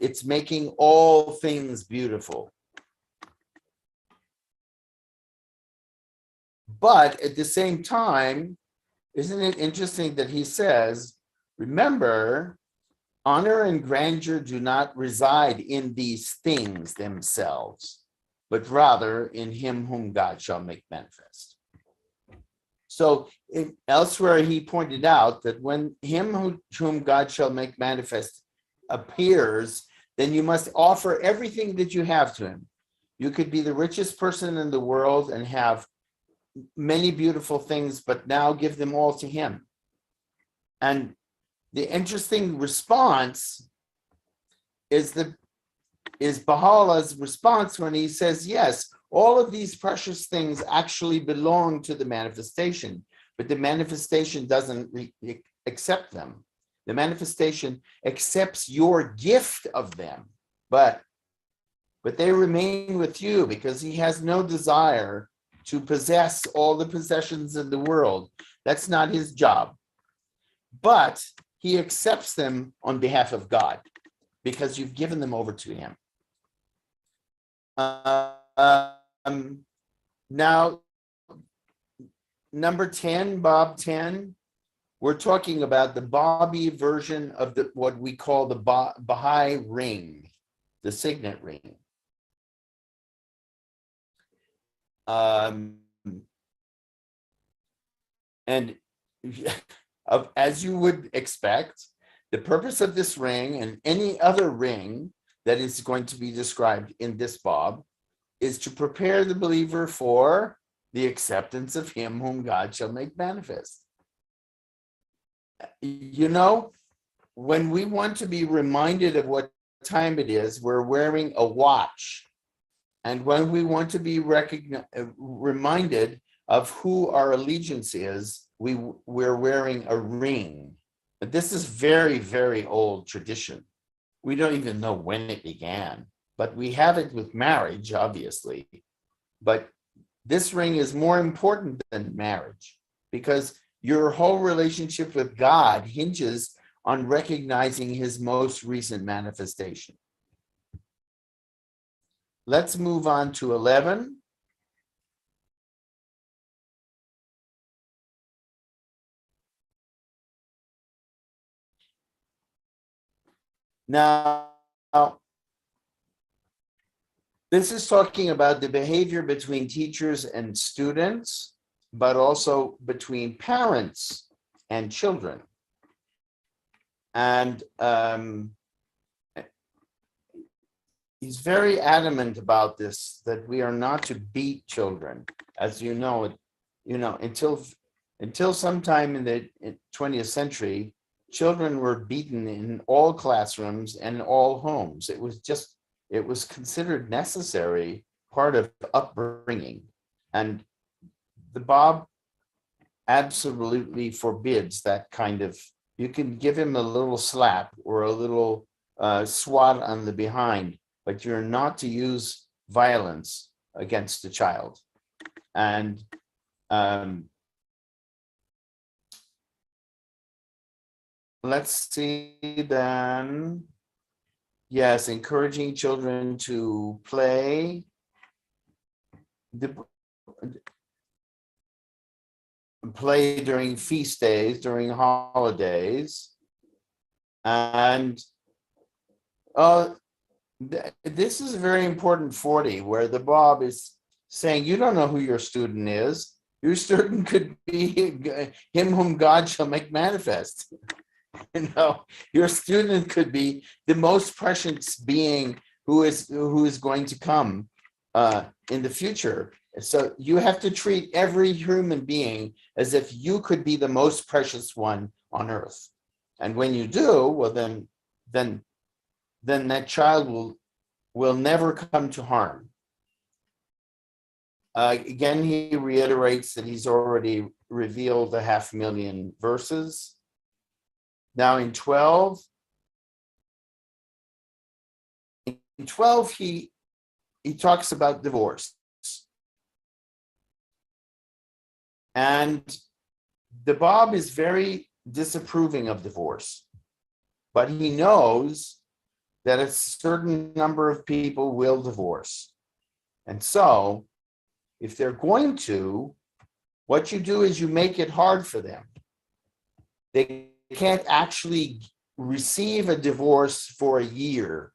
It's making all things beautiful. But at the same time, isn't it interesting that he says, remember, honor and grandeur do not reside in these things themselves, but rather in him whom God shall make manifest. So elsewhere he pointed out that when him whom God shall make manifest appears, then you must offer everything that you have to him. You could be the richest person in the world and have many beautiful things, but now give them all to him. And the interesting response is Baha'u'llah's response when he says, yes, all of these precious things actually belong to the manifestation, but the manifestation doesn't accept them. The manifestation accepts your gift of them, but they remain with you, because he has no desire to possess all the possessions in the world. That's not his job. But he accepts them on behalf of God, because you've given them over to him. Now, number 10, Bab 10, we're talking about the Bobby version of what we call the Baha'i ring, the signet ring. And as you would expect, the purpose of this ring and any other ring that is going to be described in this Bob is to prepare the believer for the acceptance of him whom God shall make manifest. You know, when we want to be reminded of what time it is, we're wearing a watch. And when we want to be reminded of who our allegiance is, we're wearing a ring. But this is very, very old tradition. We don't even know when it began, but we have it with marriage, obviously. But this ring is more important than marriage because your whole relationship with God hinges on recognizing his most recent manifestation. Let's move on to 11. Now, this is talking about the behavior between teachers and students, but also between parents and children. And he's very adamant about this, that we are not to beat children. As you know, until sometime in the 20th century, children were beaten in all classrooms and all homes. It was considered necessary part of upbringing. And the Bob absolutely forbids that kind of, you can give him a little slap or a little swat on the behind, but you're not to use violence against a child. And let's see then. Yes, encouraging children to play. Play during feast days, during holidays. And this is a very important 40, where the Bob is saying, you don't know who your student is. Your student could be him whom God shall make manifest. You know, your student could be the most precious being who is going to come in the future. So you have to treat every human being as if you could be the most precious one on earth. And when you do, well, then that child will never come to harm. Again, he reiterates that he's already revealed 500,000 verses. Now in 12, he talks about divorce. And the Bob is very disapproving of divorce, but he knows that a certain number of people will divorce. And so if they're going to, what you do is you make it hard for them. They can't actually receive a divorce for a year.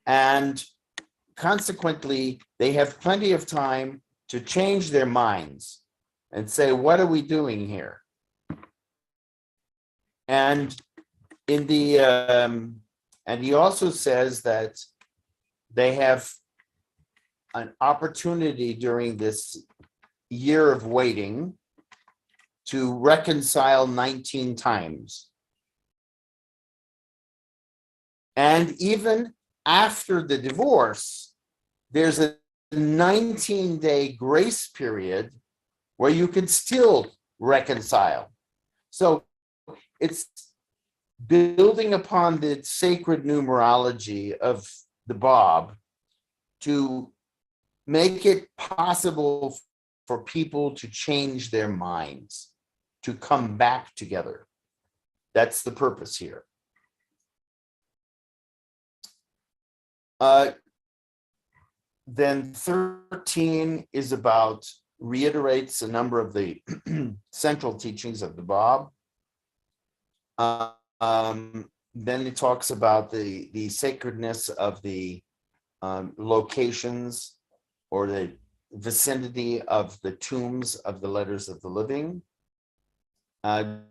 And consequently, they have plenty of time to change their minds and say, what are we doing here? And in the and he also says that they have an opportunity during this year of waiting to reconcile 19 times. And even after the divorce, there's a 19-day grace period where you can still reconcile. So it's building upon the sacred numerology of the Bob to make it possible for people to change their minds, to come back together. That's the purpose here. Then 13 is about reiterates a number of the central teachings of the Bab. Then it talks about the sacredness of the locations or the vicinity of the tombs of the letters of the living. The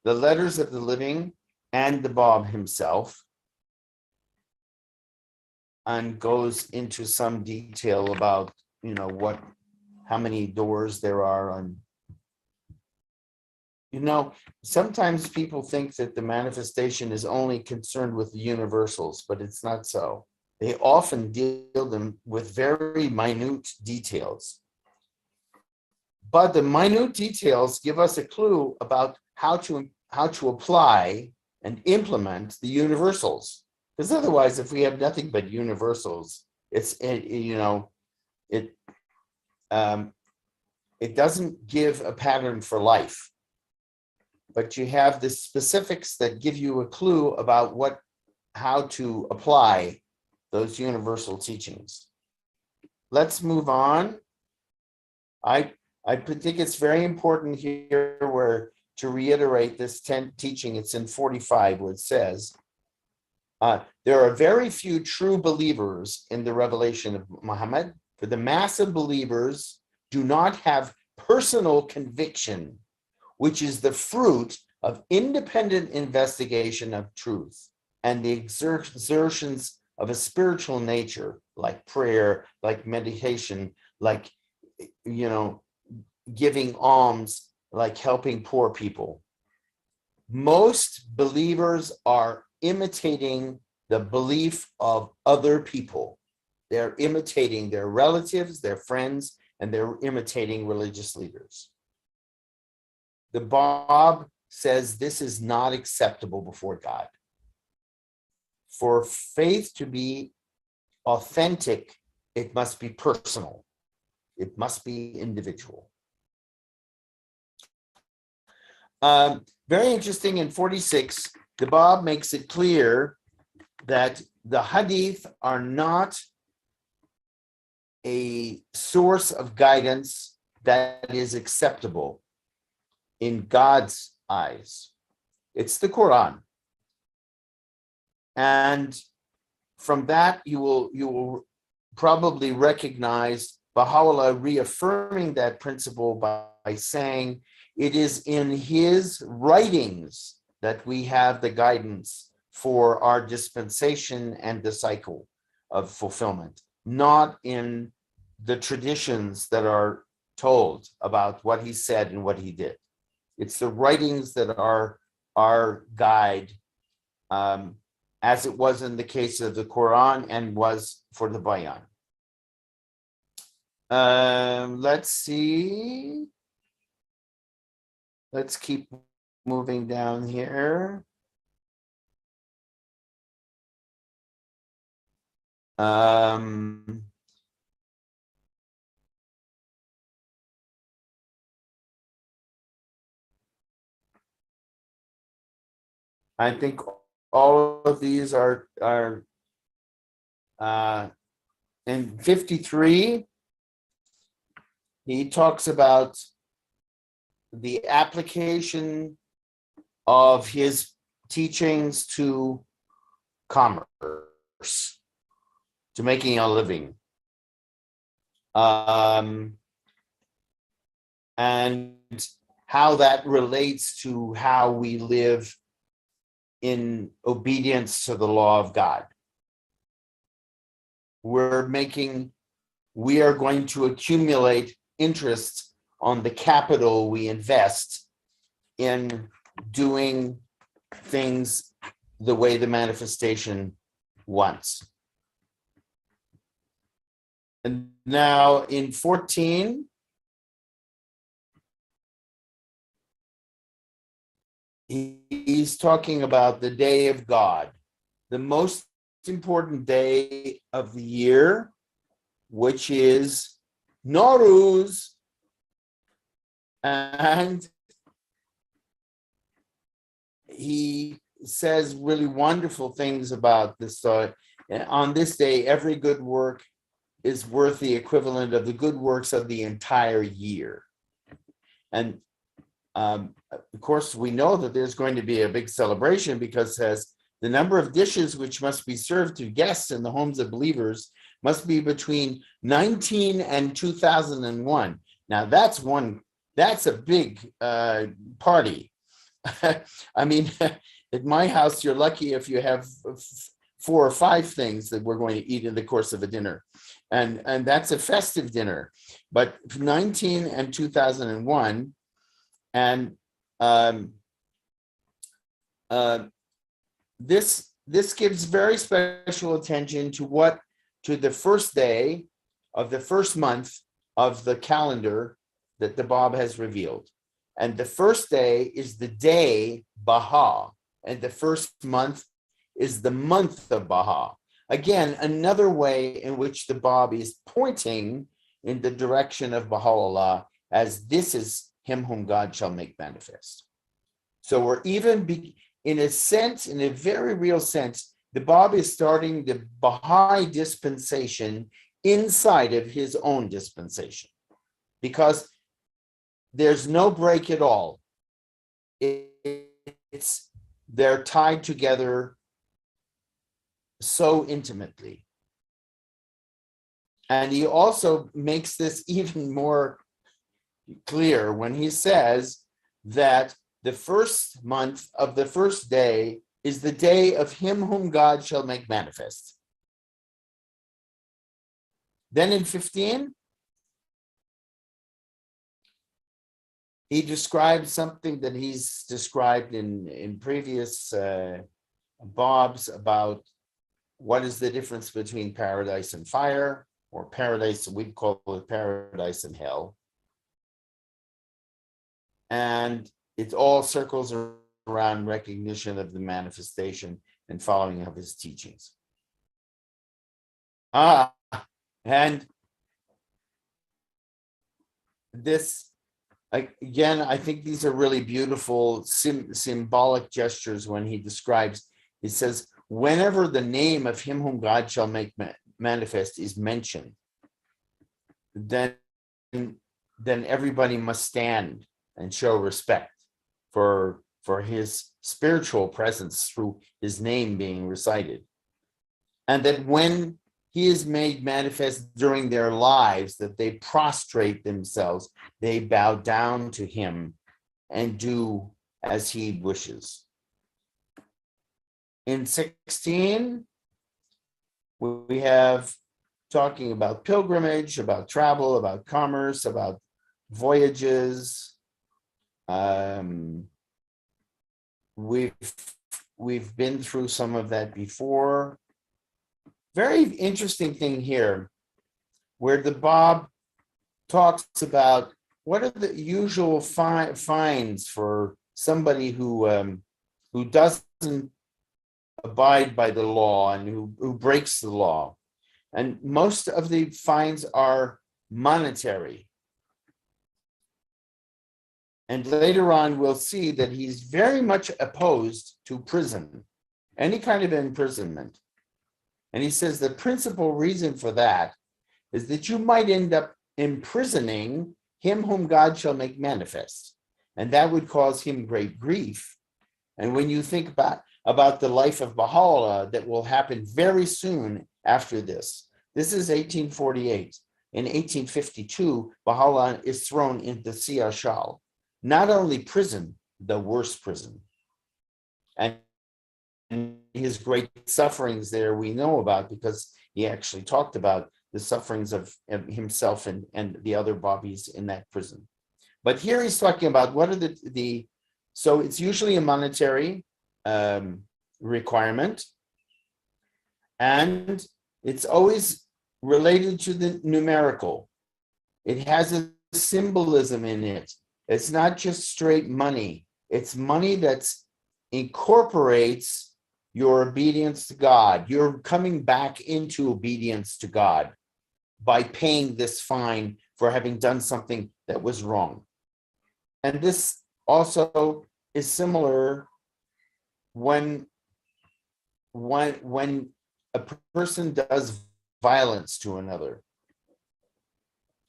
letters of the living and the Bab himself, and goes into some detail about, how many doors there are on. Sometimes people think that the manifestation is only concerned with the universals, but it's not so. They often deal them with very minute details. But the minute details give us a clue about how to apply and implement the universals. Because otherwise, if we have nothing but universals, it doesn't give a pattern for life. But you have the specifics that give you a clue about how to apply those universal teachings. Let's move on. I think it's very important here to reiterate this 10th teaching. It's in 45 where it says, there are very few true believers in the revelation of Muhammad, for the mass of believers do not have personal conviction, which is the fruit of independent investigation of truth and the exertions of a spiritual nature, like prayer, like meditation, like, giving alms, like helping poor people. Most believers are imitating the belief of other people. They're imitating their relatives, their friends, and they're imitating religious leaders. The Bab says this is not acceptable before God. For faith to be authentic, it must be personal. It must be individual. Very interesting, in 46, the Bab makes it clear that the hadith are not a source of guidance that is acceptable in God's eyes. It's the Quran. And from that, you will probably recognize Baha'u'llah reaffirming that principle by saying it is in his writings that we have the guidance for our dispensation and the cycle of fulfillment, not in the traditions that are told about what he said and what he did. It's the writings that are our guide, as it was in the case of the Quran and was for the Bayan. Let's see. Let's keep moving down here. I think all of these are in 53. He talks about the application of his teachings to commerce, to making a living. And how that relates to how we live in obedience to the law of God. We are going to accumulate interest on the capital we invest in doing things the way the manifestation wants. And now in 14, he's talking about the day of God, the most important day of the year, which is Nowruz. And he says really wonderful things about this. On this day, every good work is worth the equivalent of the good works of the entire year. And of course, we know that there's going to be a big celebration because it says the number of dishes which must be served to guests in the homes of believers must be between 19 and 2001. Now that's a big party. I mean, at my house, you're lucky if you have 4 or 5 things that we're going to eat in the course of a dinner. And that's a festive dinner. But 19 and 2001, and this gives very special attention to the first day of the first month of the calendar that the Bab has revealed. And the first day is the day Baha, and the first month is the month of Baha. Again, another way in which the Bab is pointing in the direction of Baha'u'llah, as this is him whom God shall make manifest. So we're even, in a sense, in a very real sense, the Bab is starting the Baha'i dispensation inside of his own dispensation, because there's no break at all. They're tied together so intimately. And he also makes this even more clear when he says that the first month of the first day is the day of him whom God shall make manifest. Then in 15, he describes something that he's described in previous Babs about what is the difference between paradise and fire, or paradise, we'd call it paradise and hell. And it all circles around recognition of the manifestation and following of his teachings. And this, again, I think these are really beautiful symbolic gestures when he describes, he says, whenever the name of him whom God shall make manifest is mentioned, then everybody must stand and show respect for his spiritual presence through his name being recited. And that when he is made manifest during their lives, that they prostrate themselves, they bow down to him and do as he wishes. In 16, we have talking about pilgrimage, about travel, about commerce, about voyages. We've been through some of that before. Very interesting thing here, where the Bab talks about what are the usual fines for somebody who doesn't abide by the law and who breaks the law. And most of the fines are monetary. And later on, we'll see that he's very much opposed to prison, any kind of imprisonment. And he says the principal reason for that is that you might end up imprisoning him whom God shall make manifest. And that would cause him great grief. And when you think about the life of Baha'u'llah that will happen very soon after this, this is 1848. In 1852, Baha'u'llah is thrown into Siyah Shal. Not only prison, the worst prison. And his great sufferings there we know about, because he actually talked about the sufferings of himself and the other Babis in that prison. But here he's talking about what are so it's usually a monetary requirement, and it's always related to the numerical. It has a symbolism in it. It's not just straight money. It's money that incorporates your obedience to God. You're coming back into obedience to God by paying this fine for having done something that was wrong. And this also is similar when a person does violence to another.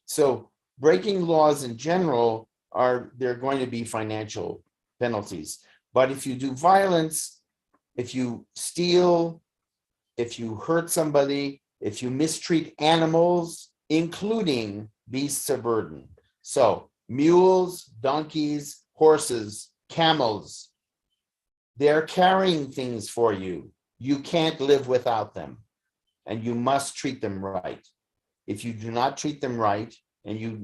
So breaking laws in general there are going to be financial penalties. But if you do violence, if you steal, if you hurt somebody, if you mistreat animals, including beasts of burden. So mules, donkeys, horses, camels, they're carrying things for you. You can't live without them, and you must treat them right. If you do not treat them right and you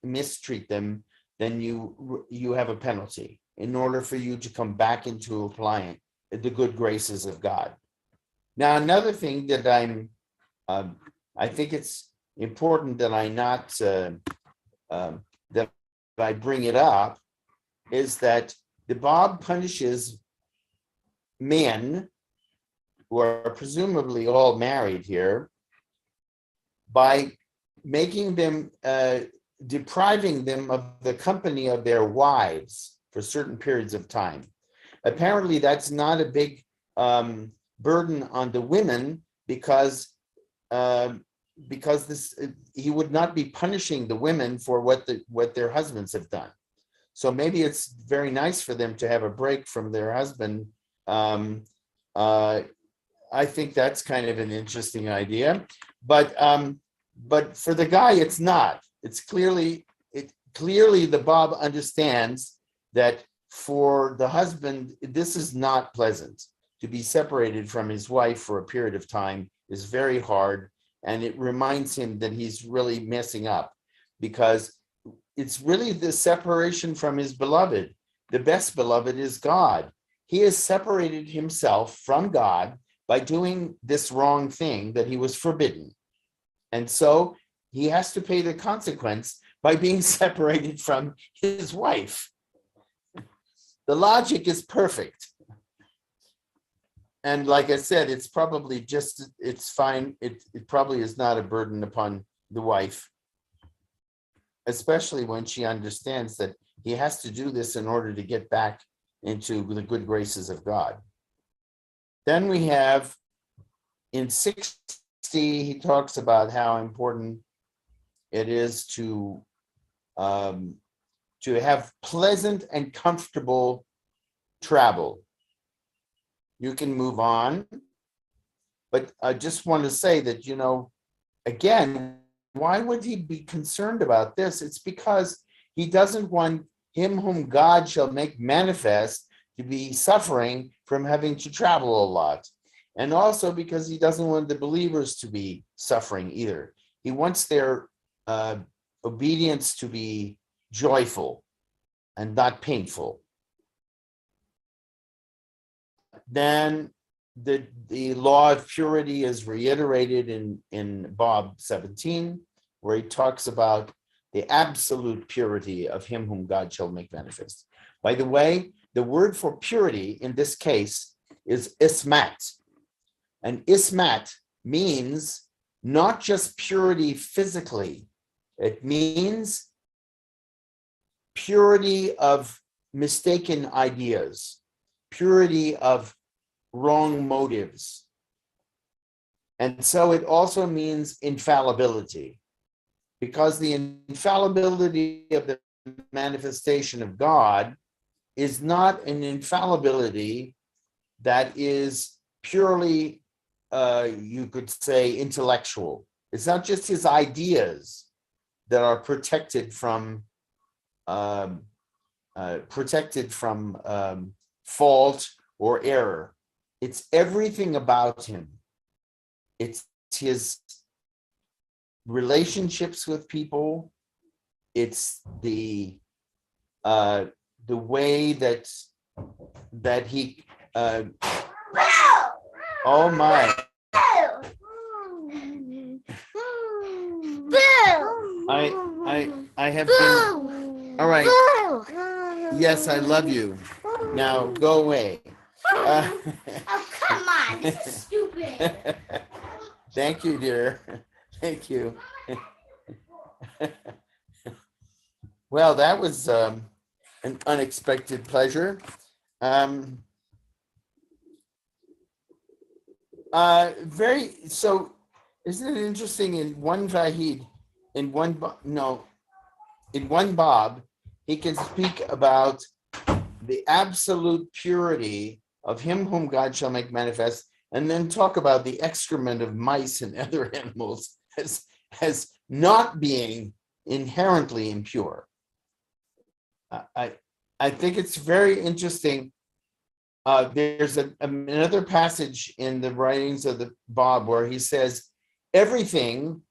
mistreat them, then you have a penalty in order for you to come back into applying the good graces of God. Now, another thing that I think it's important that that I bring it up is that the Bob punishes men who are presumably all married here by making them, depriving them of the company of their wives for certain periods of time. Apparently, that's not a big burden on the women because this he would not be punishing the women for what their husbands have done. So maybe it's very nice for them to have a break from their husband. I think that's kind of an interesting idea, but for the guy, it's not. It's clearly the Bob understands that for the husband, this is not pleasant. To be separated from his wife for a period of time is very hard, and it reminds him that he's really messing up because it's really the separation from his beloved. The best beloved is God. He has separated himself from God by doing this wrong thing that he was forbidden. And so he has to pay the consequence by being separated from his wife. The logic is perfect. And like I said, it's probably it's fine. It probably is not a burden upon the wife, especially when she understands that he has to do this in order to get back into the good graces of God. Then we have in 60, he talks about how important it is to have pleasant and comfortable travel. You can move on, but I just want to say that, again, why would he be concerned about this? It's because he doesn't want him whom God shall make manifest to be suffering from having to travel a lot. And also because he doesn't want the believers to be suffering either. He wants their obedience to be joyful and not painful. Then the law of purity is reiterated in Bob 17, where he talks about the absolute purity of him whom God shall make manifest. By the way, the word for purity in this case is ismat. And ismat means not just purity physically, it means purity of mistaken ideas, purity of wrong motives. And so it also means infallibility, because the infallibility of the manifestation of God is not an infallibility that is purely, you could say, intellectual. It's not just his ideas that are protected from fault or error. It's everything about him. It's his relationships with people. It's the way that he. Oh my! I have been. All right. Yes, I love you. Now go away. Oh, come on. This is stupid. Thank you, dear. Thank you. Well, that was an unexpected pleasure. So isn't it interesting in 1 Vahid, in one, no, in one Bob, he can speak about the absolute purity of him whom God shall make manifest, and then talk about the excrement of mice and other animals as not being inherently impure. I think it's very interesting. There's another passage in the writings of the Bob where he says everything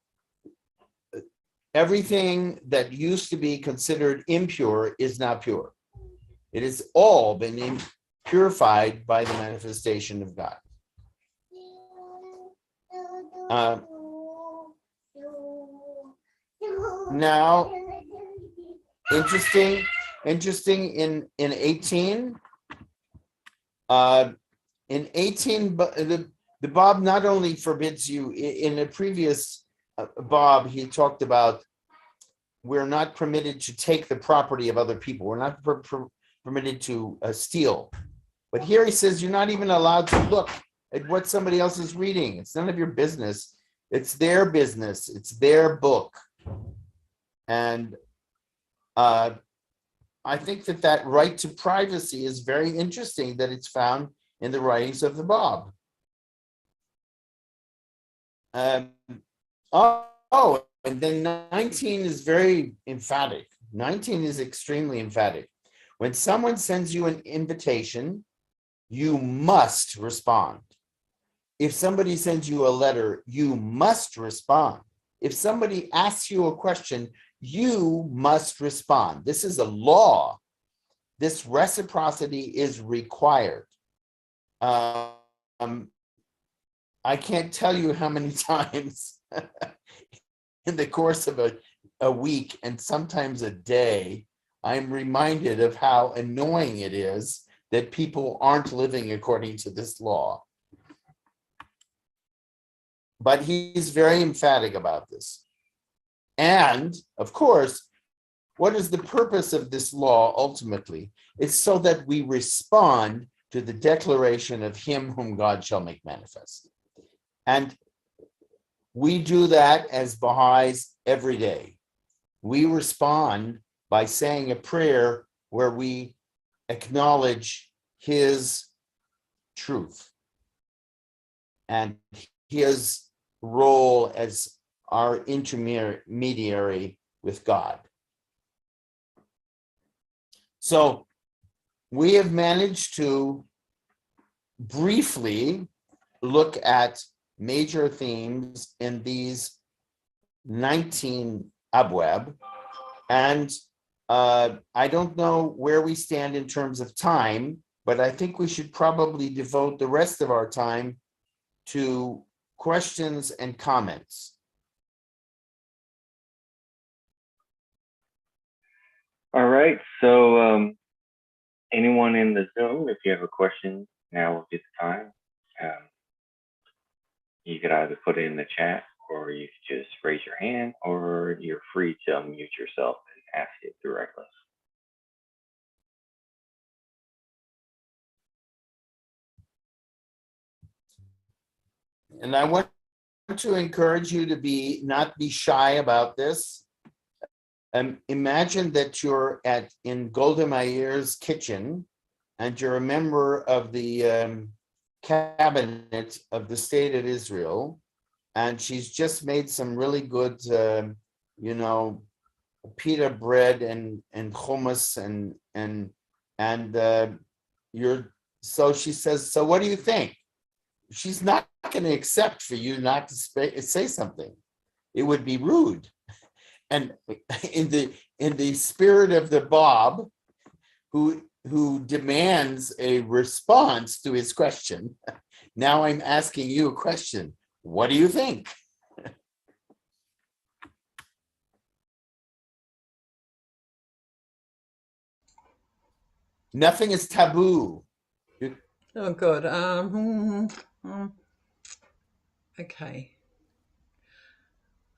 that used to be considered impure is now pure. It has all been purified by the manifestation of God. Now, interesting in 18. In 18, the Bob not only forbids you, in a previous Bob, he talked about we're not permitted to take the property of other people. We're not permitted to steal. But here he says you're not even allowed to look at what somebody else is reading. It's none of your business. It's their business. It's their book. And I think that right to privacy is very interesting, that it's found in the writings of the Bob. And then 19 is very emphatic. 19 is extremely emphatic. When someone sends you an invitation, you must respond. If somebody sends you a letter, you must respond. If somebody asks you a question, you must respond. This is a law. This reciprocity is required. I can't tell you how many times in the course of a week and sometimes a day, I'm reminded of how annoying it is that people aren't living according to this law. But he's very emphatic about this. And of course, what is the purpose of this law ultimately? It's so that we respond to the declaration of him whom God shall make manifest. And we do that as Baha'is every day. We respond by saying a prayer where we acknowledge his truth and his role as our intermediary with God. So we have managed to briefly look at major themes in these 19 abwab, and I don't know where we stand in terms of time, but I think we should probably devote the rest of our time to questions and comments. All right, so anyone in the Zoom, if you have a question, now will be the time. You could either put it in the chat, or you could just raise your hand, or you're free to unmute yourself and ask it directly. And I want to encourage you to not be shy about this. Imagine that you're in Golda Meir's kitchen, and you're a member of the cabinet of the state of Israel, and she's just made some really good, pita bread and hummus and so she says, so what do you think? She's not going to accept for you not to say something. It would be rude. And in the spirit of the Bob, who demands a response to his question, now I'm asking you a question. What do you think? Nothing is taboo. Oh, good. Okay.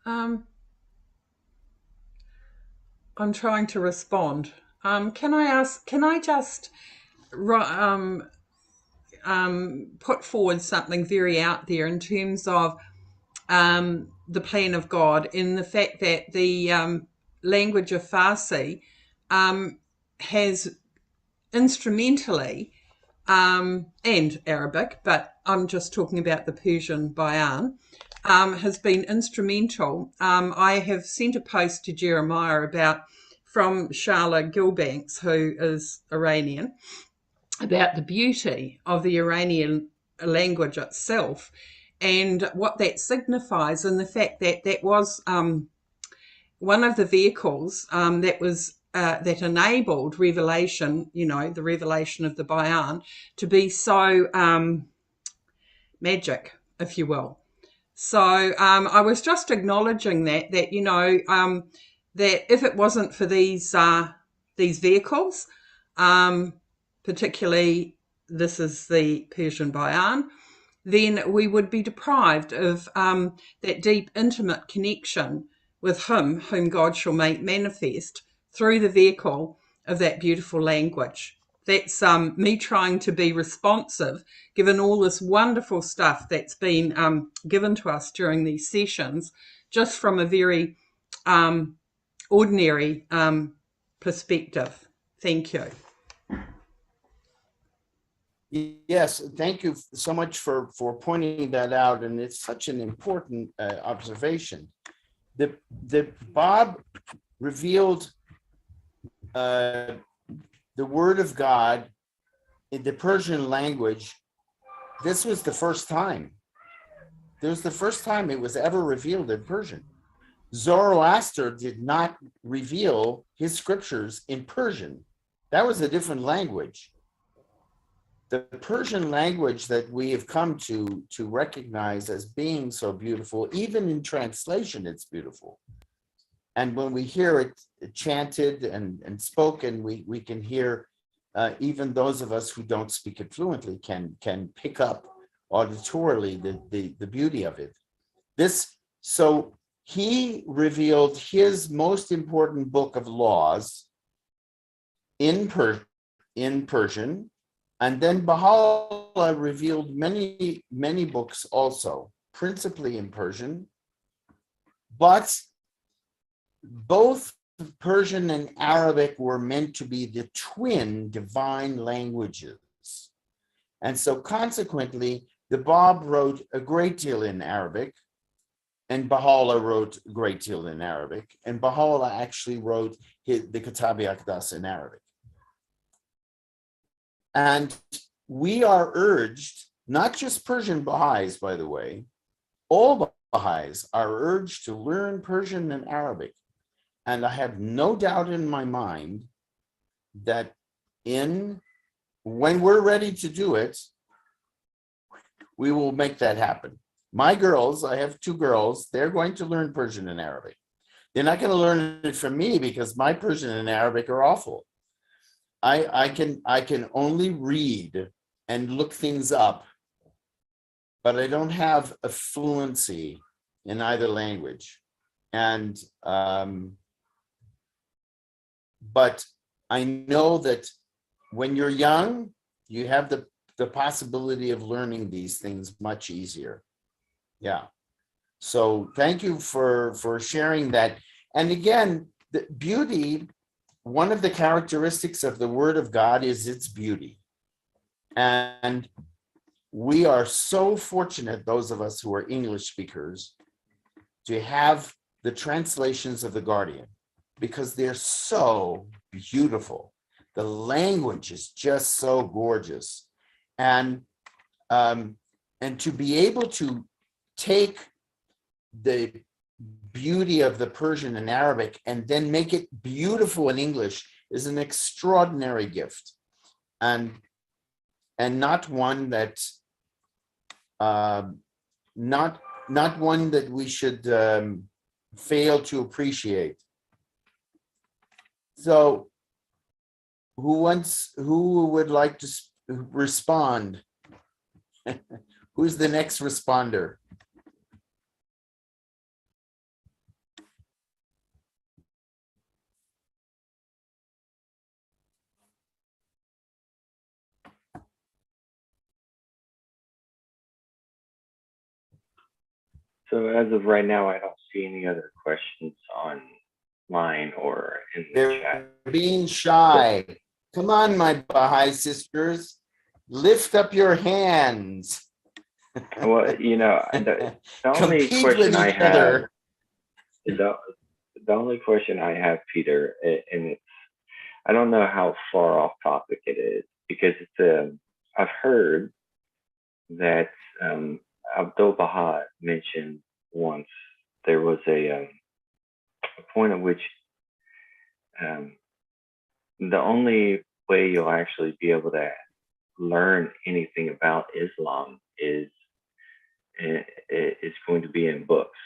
I'm trying to respond. Can I just put forward something very out there in terms of the plan of God, in the fact that the language of Farsi has instrumentally, and Arabic, but I'm just talking about the Persian Bayan, has been instrumental. I have sent a post to Jeremiah from Sharla Gilbanks, who is Iranian, about the beauty of the Iranian language itself and what that signifies, and the fact that that was one of the vehicles that enabled revelation, the revelation of the Bayan, to be so magic, if you will. So I was just acknowledging that if it wasn't for these vehicles, particularly this is the Persian Bayan, then we would be deprived of that deep, intimate connection with Him whom God shall make manifest through the vehicle of that beautiful language. That's me trying to be responsive, given all this wonderful stuff that's been given to us during these sessions, just from a very ordinary perspective. Thank you. Yes, thank you so much for pointing that out, and it's such an important observation. The Bob revealed the Word of God in the Persian language. This was the first time. This was the first time it was ever revealed in Persian. Zoroaster did not reveal his scriptures in Persian. That was a different language. The Persian language that we have come to recognize as being so beautiful, even in translation, it's beautiful. And when we hear it chanted and spoken, we can hear, even those of us who don't speak it fluently can pick up auditorily the beauty of it. So he revealed his most important book of laws in Persian. And then Baha'u'llah revealed many, many books also, principally in Persian, but both Persian and Arabic were meant to be the twin divine languages. And so consequently, the Bab wrote a great deal in Arabic, and Baha'u'llah wrote a great deal in Arabic, and Baha'u'llah actually wrote the Kitab-i-Aqdas in Arabic. And we are urged, not just Persian Baha'is, by the way, all Baha'is are urged to learn Persian and Arabic. And I have no doubt in my mind that when we're ready to do it, we will make that happen. My girls, I have 2 girls, they're going to learn Persian and Arabic. They're not going to learn it from me because my Persian and Arabic are awful. I can only read and look things up, but I don't have a fluency in either language. And but I know that when you're young, you have the possibility of learning these things much easier. Yeah. So thank you for sharing that. And again, the beauty, one of the characteristics of the Word of God is its beauty. And we are so fortunate, those of us who are English speakers, to have the translations of the Guardian, because they're so beautiful. The language is just so gorgeous. And to be able to take the beauty of the Persian and Arabic and then make it beautiful in English is an extraordinary gift, and not one that not one that we should fail to appreciate. So who would like to respond? Who's the next responder? So as of right now, I don't see any other questions online or in the They're chat. being shy. Come on, my Baha'i sisters. Lift up your hands. Well, the only Compete question with I each have, other. the only question I have, Peter, and it's, I don't know how far off topic it is, because it's I've heard that Abdul Baha mentioned once there was a point at which the only way you'll actually be able to learn anything about Islam is going to be in books.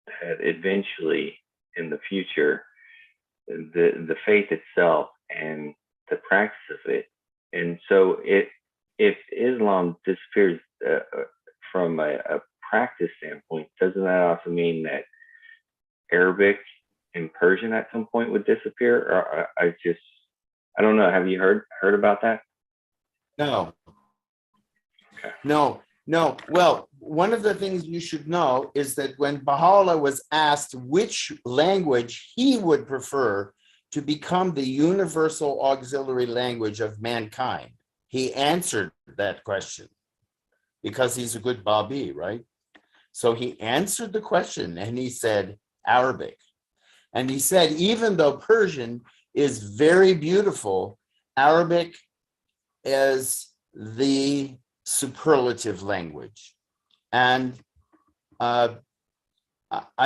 That eventually, in the future, the faith itself and the practice of it, and so if Islam disappears from a practice standpoint, doesn't that also mean that Arabic and Persian at some point would disappear? Or I don't know. Have you heard about that? No, Okay. no. Well, one of the things you should know is that when Baha'u'llah was asked which language he would prefer to become the universal auxiliary language of mankind, he answered that question because he's a good Babi, right? So he answered the question and he said Arabic. And he said, even though Persian is very beautiful, Arabic is the superlative language. And I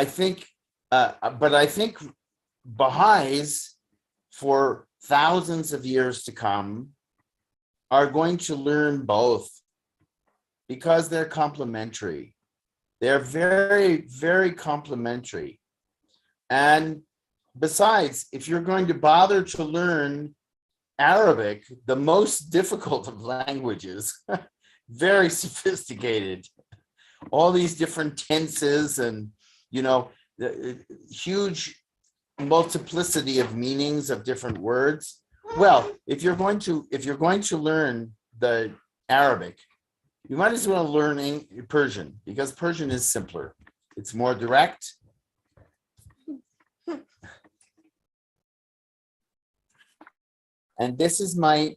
think Baha'is for thousands of years to come are going to learn both because they're complementary. They're very, very complementary. And besides, if you're going to bother to learn Arabic, the most difficult of languages, very sophisticated, all these different tenses and, the huge multiplicity of meanings of different words. Well, if you're going to learn the Arabic, you might as well learn Persian, because Persian is simpler. It's more direct. And this is my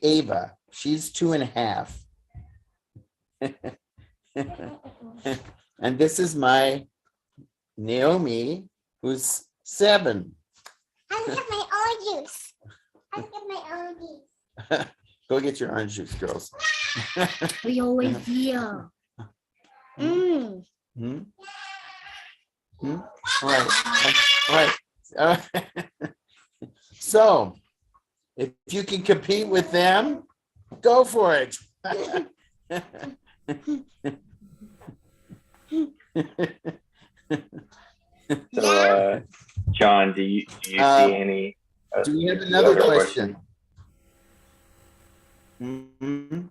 Ava. She's 2.5. And this is my Naomi, who's 7. I get my orange juice. I get my orange juice. Go get your orange juice, girls. We always here. Mm. Hmm? Hmm? All right. So, if you can compete with them, go for it. So, John, do you see any? Do we have another other question? Mhm.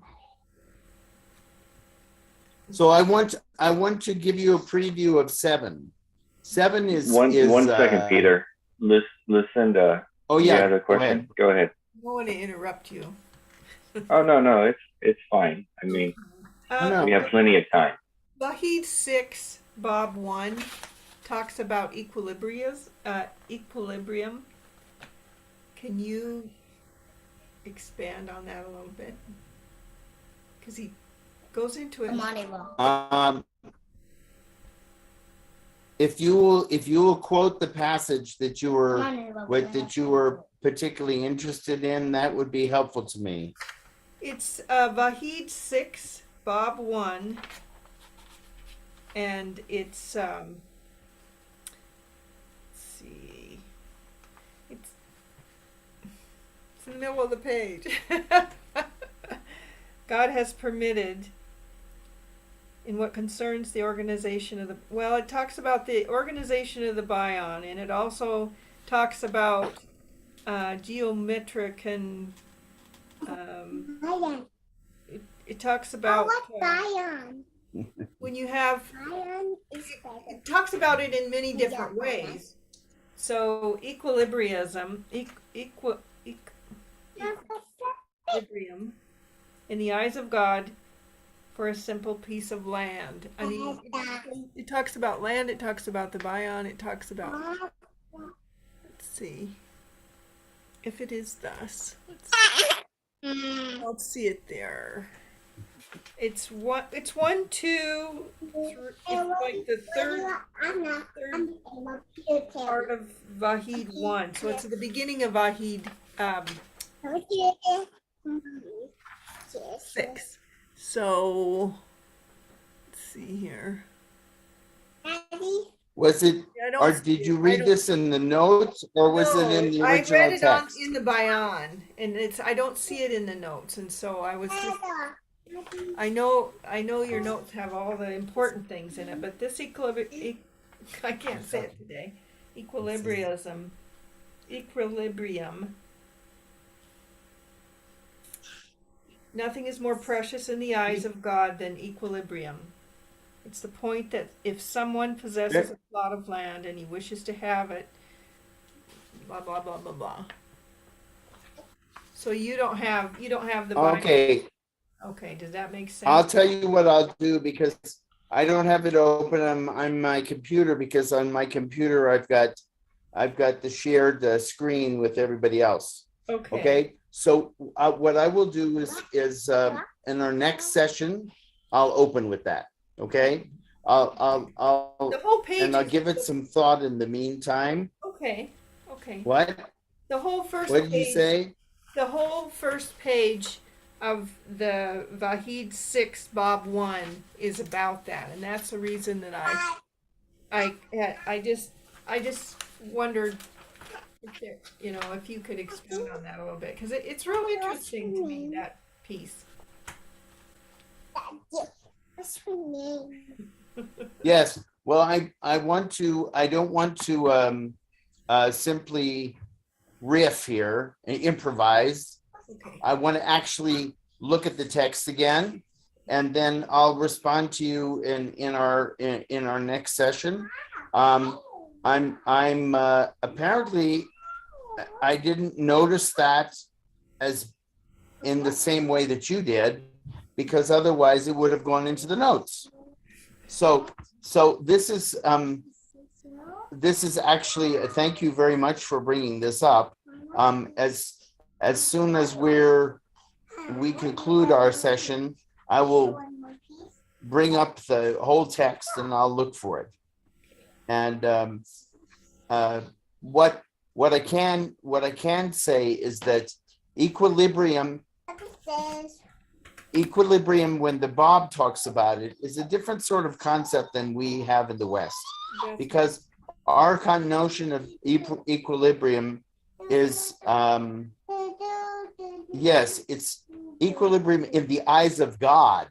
So I want to give you a preview of 7. 7 is One second, Peter. Lucinda. Oh you yeah, have a question? Go ahead. I don't want to interrupt you. Oh no, it's fine. I mean, no. we have plenty of time. Vahid 6, Bob 1 talks about equilibrium. Can you expand on that a little bit? Because he goes into it. If you will quote the passage that you were particularly interested in, that would be helpful to me. It's Vahid 6, Bob 1, and it's let's see, it's in the middle of the page. God has permitted, in what concerns the organization of the, well, it talks about the organization of the Bayan, and it also talks about geometric and Bayan. it talks I about like Bayan. when you have, Bayan is better. it talks about it in many different ways. So equilibrium in the eyes of God for a simple piece of land. I mean, it talks about land, it talks about the Bayan, it talks about, let's see, if it is thus. Let's see it there. It's one, two, three, it's like the third part of Vahid 1. So it's at the beginning of Vahid 6. So let's see here. Was it, I don't or see did you it. I read don't- this in the notes, or was it in the I read original it text? in the Bayan, and I don't see it in the notes, and so I was just. I know your notes have all the important things in it, but this I can't say it today. Equilibrium. Nothing is more precious in the eyes of God than equilibrium. It's the point that if someone possesses a plot of land and he wishes to have it, blah blah blah blah blah. So you don't have the Bible. Okay, Okay, does that make sense? I'll tell you what I'll do, because I don't have it open on my computer, because on my computer I've got the shared screen with everybody else. Okay, so what I will do is in our next session, I'll open with that. Okay, I'll The whole page. and I'll give it some thought in the meantime. Okay. What? The whole first What did you page. say? The whole first page of the Vahid 6 Bob 1 is about that, and that's the reason that I just wondered if there, if you could expound on that a little bit, because it's real interesting to me, that piece. Yes. Well, I don't want to simply riff here and improvise. Okay. I want to actually look at the text again, and then I'll respond to you in our next session. I'm apparently I didn't notice that as in the same way that you did, because otherwise it would have gone into the notes. So this is actually, thank you very much for bringing this up. As soon as we conclude our session, I will bring up the whole text and I'll look for it. And what I can say is that equilibrium, when the Bob talks about it, is a different sort of concept than we have in the West, because our notion of equilibrium is yes, it's equilibrium in the eyes of God.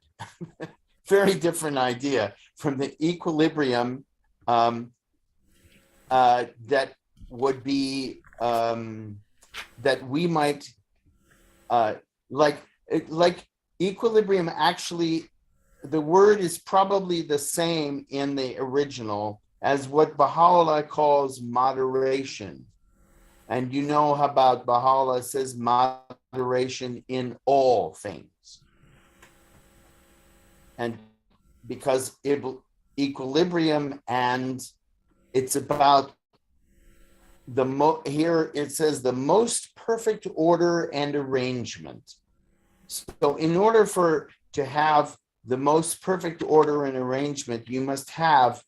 Very different idea from the equilibrium that would be that we might like equilibrium. Actually, the word is probably the same in the original as what Baha'u'llah calls moderation. And you know about Baha'u'llah says moderation in all things. And because equilibrium, and it's about here it says the most perfect order and arrangement. So in order to have the most perfect order and arrangement, you must have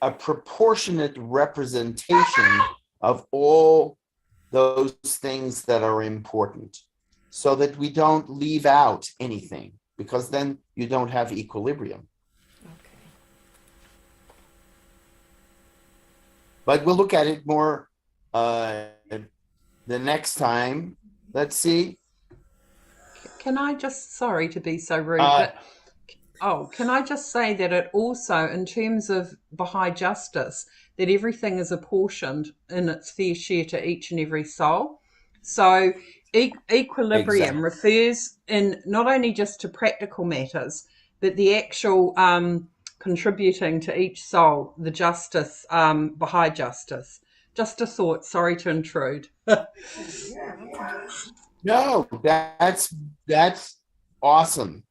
a proportionate representation of all those things that are important, so that we don't leave out anything, because then you don't have equilibrium. Okay. But we'll look at it more the next time. Let's see. Can I just, sorry to be so rude, but can I just say that it also, in terms of Baha'i justice, that everything is apportioned in its fair share to each and every soul. So equilibrium refers in not only just to practical matters, but the actual contributing to each soul, the justice, Baha'i justice. Just a thought, sorry to intrude. No, that's awesome.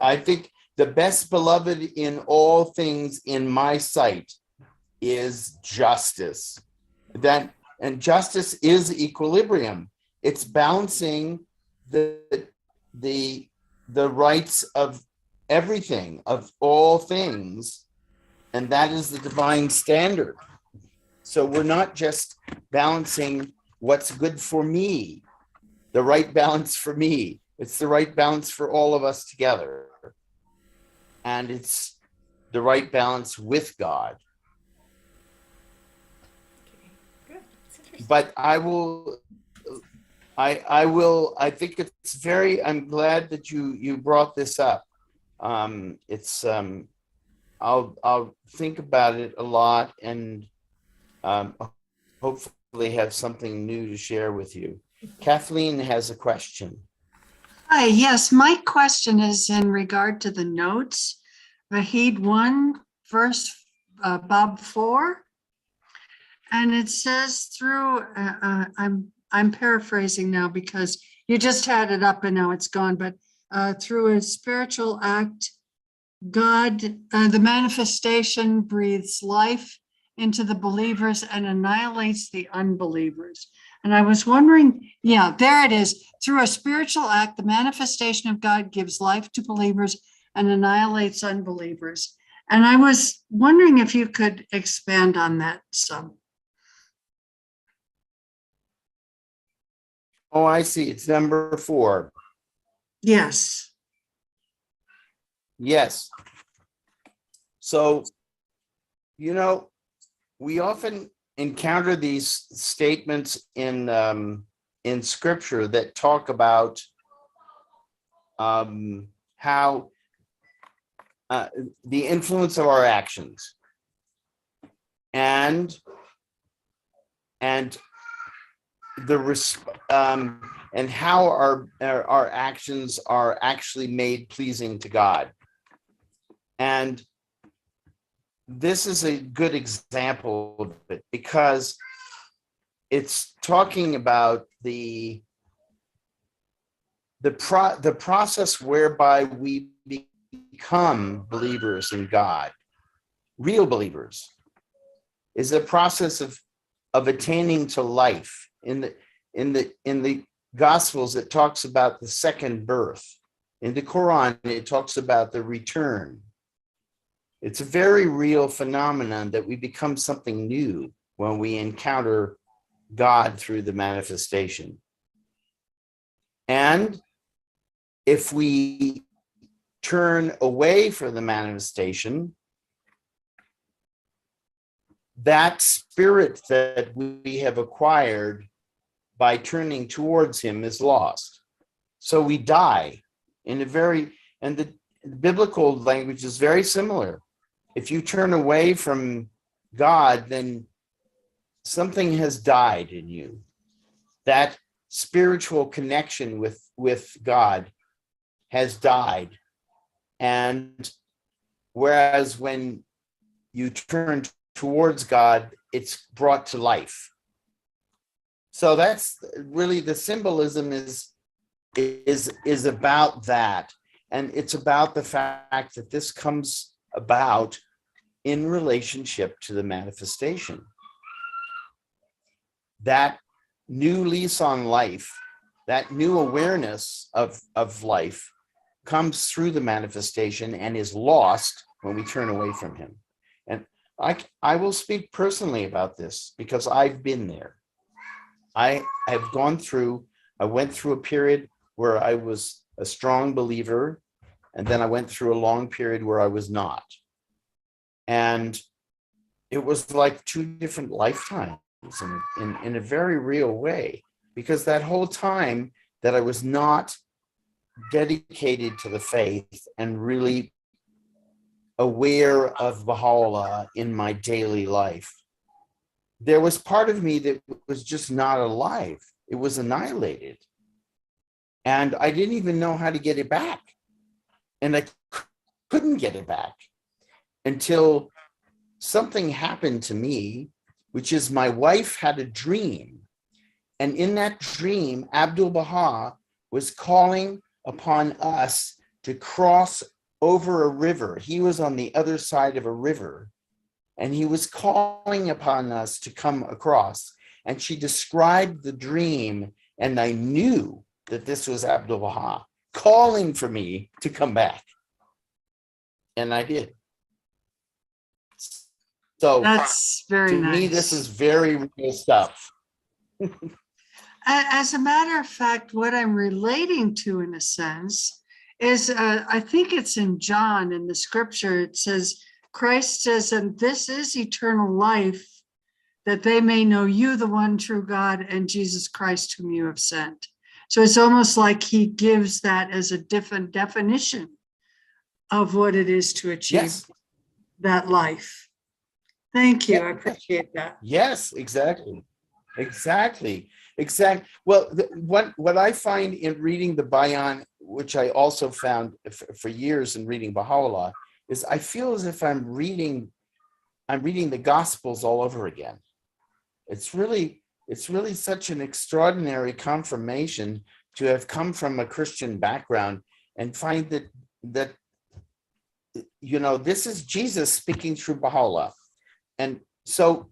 I think the best beloved in all things in my sight is justice. And justice is equilibrium. It's balancing the rights of everything, of all things, and that is the divine standard. So we're not just balancing what's good for me, the right balance for me. It's the right balance for all of us together. And it's the right balance with God. Good. It's interesting. But I think it's very, I'm glad that you brought this up. I'll think about it a lot, and hopefully have something new to share with you. Kathleen has a question. Hi, yes, my question is in regard to the notes. Vahid 1, verse Bob 4. And it says through, I'm paraphrasing now because you just had it up and now it's gone, but through a spiritual act, God, the manifestation breathes life into the believers and annihilates the unbelievers. And I was wondering, yeah, there it is. Through a spiritual act, the manifestation of God gives life to believers and annihilates unbelievers. And I was wondering if you could expand on that some. Oh, I see. It's number 4. Yes. Yes. So, we often encounter these statements in scripture that talk about how the influence of our actions and how our actions are actually made pleasing to God. And this is a good example of it because it's talking about the process whereby we become believers in God, real believers, is a process of attaining to life. In the Gospels, it talks about the second birth. In the Quran, it talks about the return. It's a very real phenomenon that we become something new when we encounter God through the manifestation. And if we turn away from the manifestation, that spirit that we have acquired by turning towards him is lost. So we die and the biblical language is very similar. If you turn away from God, then something has died in you. That spiritual connection with God has died. And whereas when you turn towards God, it's brought to life. So that's really the symbolism is about that. And it's about the fact that this comes about in relationship to the manifestation. That new lease on life, that new awareness of life comes through the manifestation and is lost when we turn away from him. And I will speak personally about this because I've been there. I went through a period where I was a strong believer, and then I went through a long period where I was not. And it was like 2 different lifetimes in a very real way, because that whole time that I was not dedicated to the faith and really aware of Baha'u'llah in my daily life, there was part of me that was just not alive. It was annihilated. And I didn't even know how to get it back. And I couldn't get it back until something happened to me, which is my wife had a dream. And in that dream, Abdul Baha was calling upon us to cross over a river. He was on the other side of a river, and he was calling upon us to come across. And she described the dream, and I knew that this was Abdul Baha calling for me to come back. And I did. So That's very to nice. me, this is very real stuff. As a matter of fact, what I'm relating to, in a sense, is I think it's in John in the scripture. It says, Christ says, and this is eternal life, that they may know you, the one true God, and Jesus Christ, whom you have sent. So it's almost like he gives that as a different definition of what it is to achieve Yes. that life. Thank you. Yeah. I appreciate that. Yes, exactly. Exactly. Well, what I find in reading the Bayan, which I also found for years in reading Baha'u'llah, is I feel as if I'm reading the Gospels all over again. It's really such an extraordinary confirmation to have come from a Christian background and find that this is Jesus speaking through Baha'u'llah. And so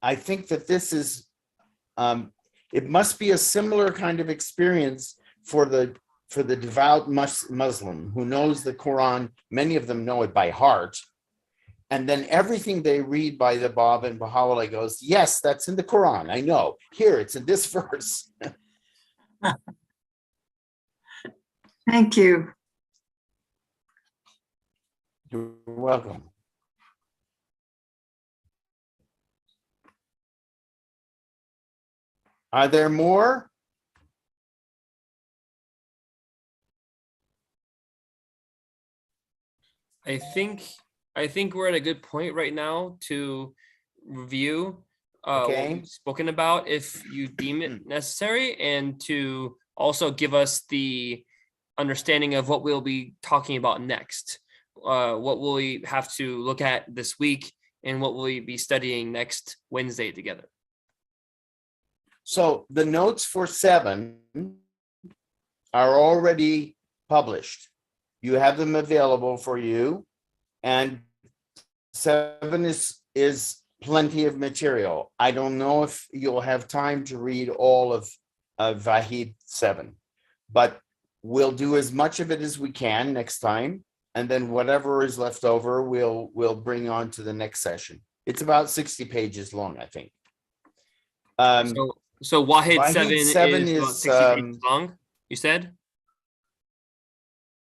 I think that this is, it must be a similar kind of experience for the devout Muslim who knows the Quran. Many of them know it by heart. And then everything they read by the Bab and Baha'u'llah goes, yes, that's in the Quran. I know. Here, it's in this verse. Thank you. You're welcome. Are there more? I think we're at a good point right now to review what Okay. we've spoken about, if you deem it necessary, and to also give us the understanding of what we'll be talking about next. What will we have to look at this week, and what will we be studying next Wednesday together? So the notes for 7 are already published. You have them available for you, and 7 is plenty of material. I don't know if you'll have time to read all of Vahid 7, but we'll do as much of it as we can next time, and then whatever is left over, we'll bring on to the next session. It's about 60 pages long, I think. So Wahid Wahid 7 is about 60 pages long, you said?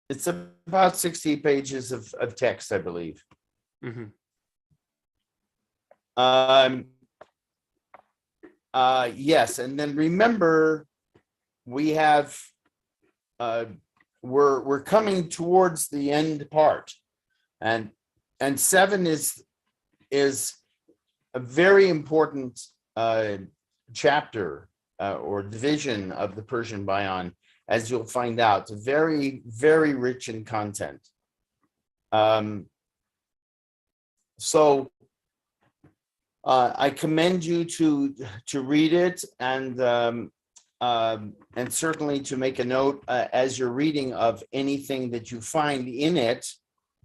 It's about 60 pages of text, I believe. Mhm. Yes, and then remember, we have we're coming towards the end part, and 7 is a very important chapter or division of the Persian Bayan, as you'll find out. It's very, very rich in content. So I commend you to read it, and certainly to make a note as you're reading of anything that you find in it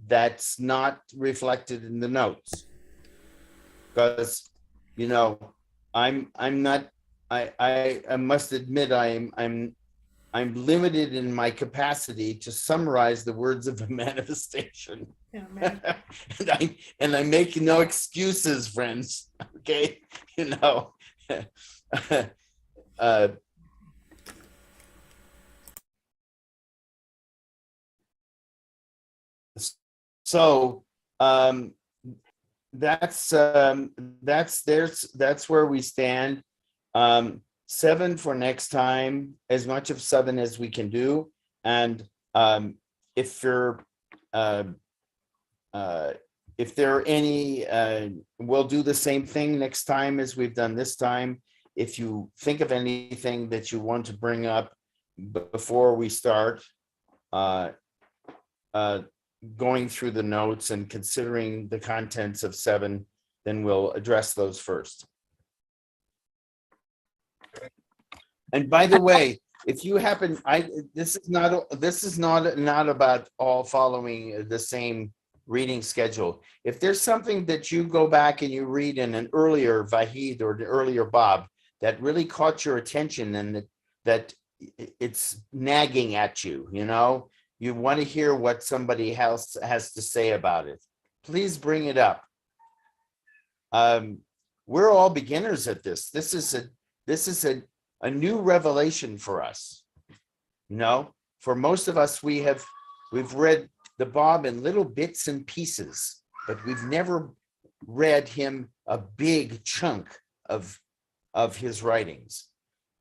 that's not reflected in the notes, because I must admit I'm limited in my capacity to summarize the words of a manifestation. Yeah, man. and I make no excuses, friends. Okay, so that's where we stand. 7 for next time, as much of 7 as we can do. And if there are any, we'll do the same thing next time as we've done this time. If you think of anything that you want to bring up before we start going through the notes and considering the contents of 7, then we'll address those first. And by the way, if you happen, this is not about all following the same reading schedule. If there's something that you go back and you read in an earlier Vahid or the earlier Bab that really caught your attention and that it's nagging at you, you want to hear what somebody else has to say about it, please bring it up. We're all beginners at this. This is a new revelation for us. For most of us, we've read the Bab in little bits and pieces, but we've never read him a big chunk of his writings.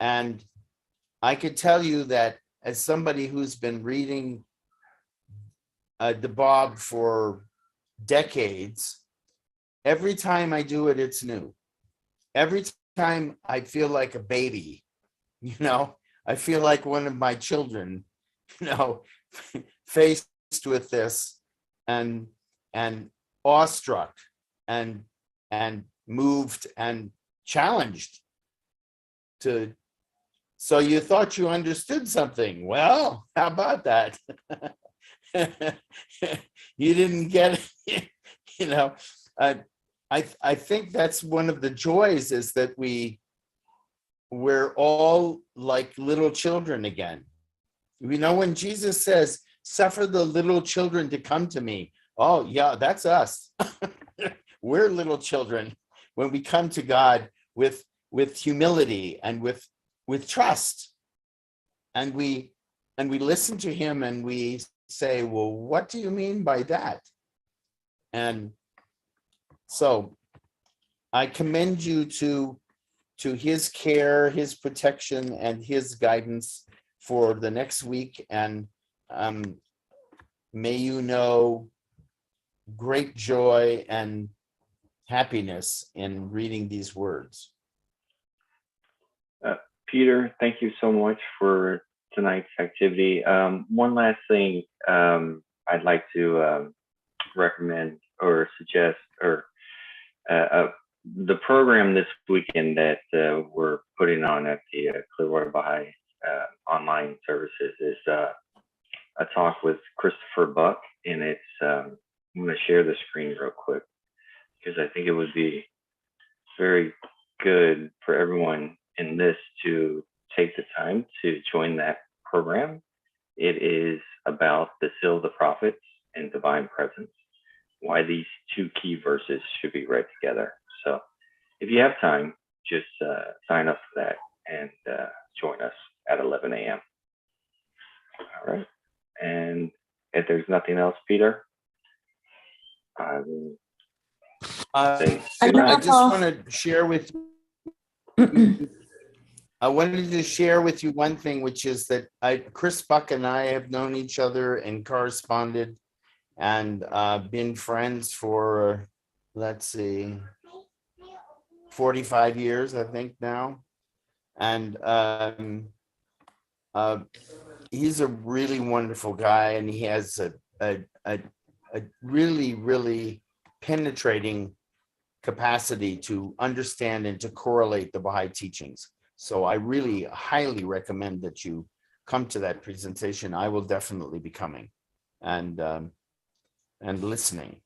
And I could tell you that as somebody who's been reading the Bab for decades, every time I do it, it's new. Every time I feel like a baby, I feel like one of my children, faced with this and awestruck and moved and challenged to. So you thought you understood something. Well, how about that? You didn't get it, I think that's one of the joys, is that we're all like little children again. When Jesus says, suffer the little children to come to me. Oh yeah, that's us. We're little children when we come to God with humility and with trust. And we listen to him and we say, well, what do you mean by that? And so I commend you to his care, his protection, and his guidance for the next week. And may you know great joy and happiness in reading these words. Peter, thank you so much for tonight's activity. One last thing I'd like to recommend or suggest, or the program this weekend that we're putting on at the Clearwater Baha'i online services is a talk with Christopher Buck, and it's I'm going to share the screen real quick because I think it would be very good for everyone in this to take the time to join that program. It is about the seal of the prophets and divine presence, why these two key verses should be read together. So if you have time, just sign up for that and join us at 11 a.m. All right. And if there's nothing else, Peter, I will say good night. I just want to share with you. I wanted to share with you one thing, which is that Chris Buck and I have known each other and corresponded and been friends for, let's see, 45 years, I think now. And he's a really wonderful guy, and he has a really, really penetrating capacity to understand and to correlate the Baha'i teachings. So I really highly recommend that you come to that presentation. I will definitely be coming and listening.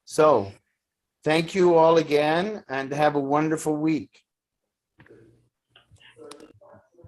So thank you all again, and have a wonderful week.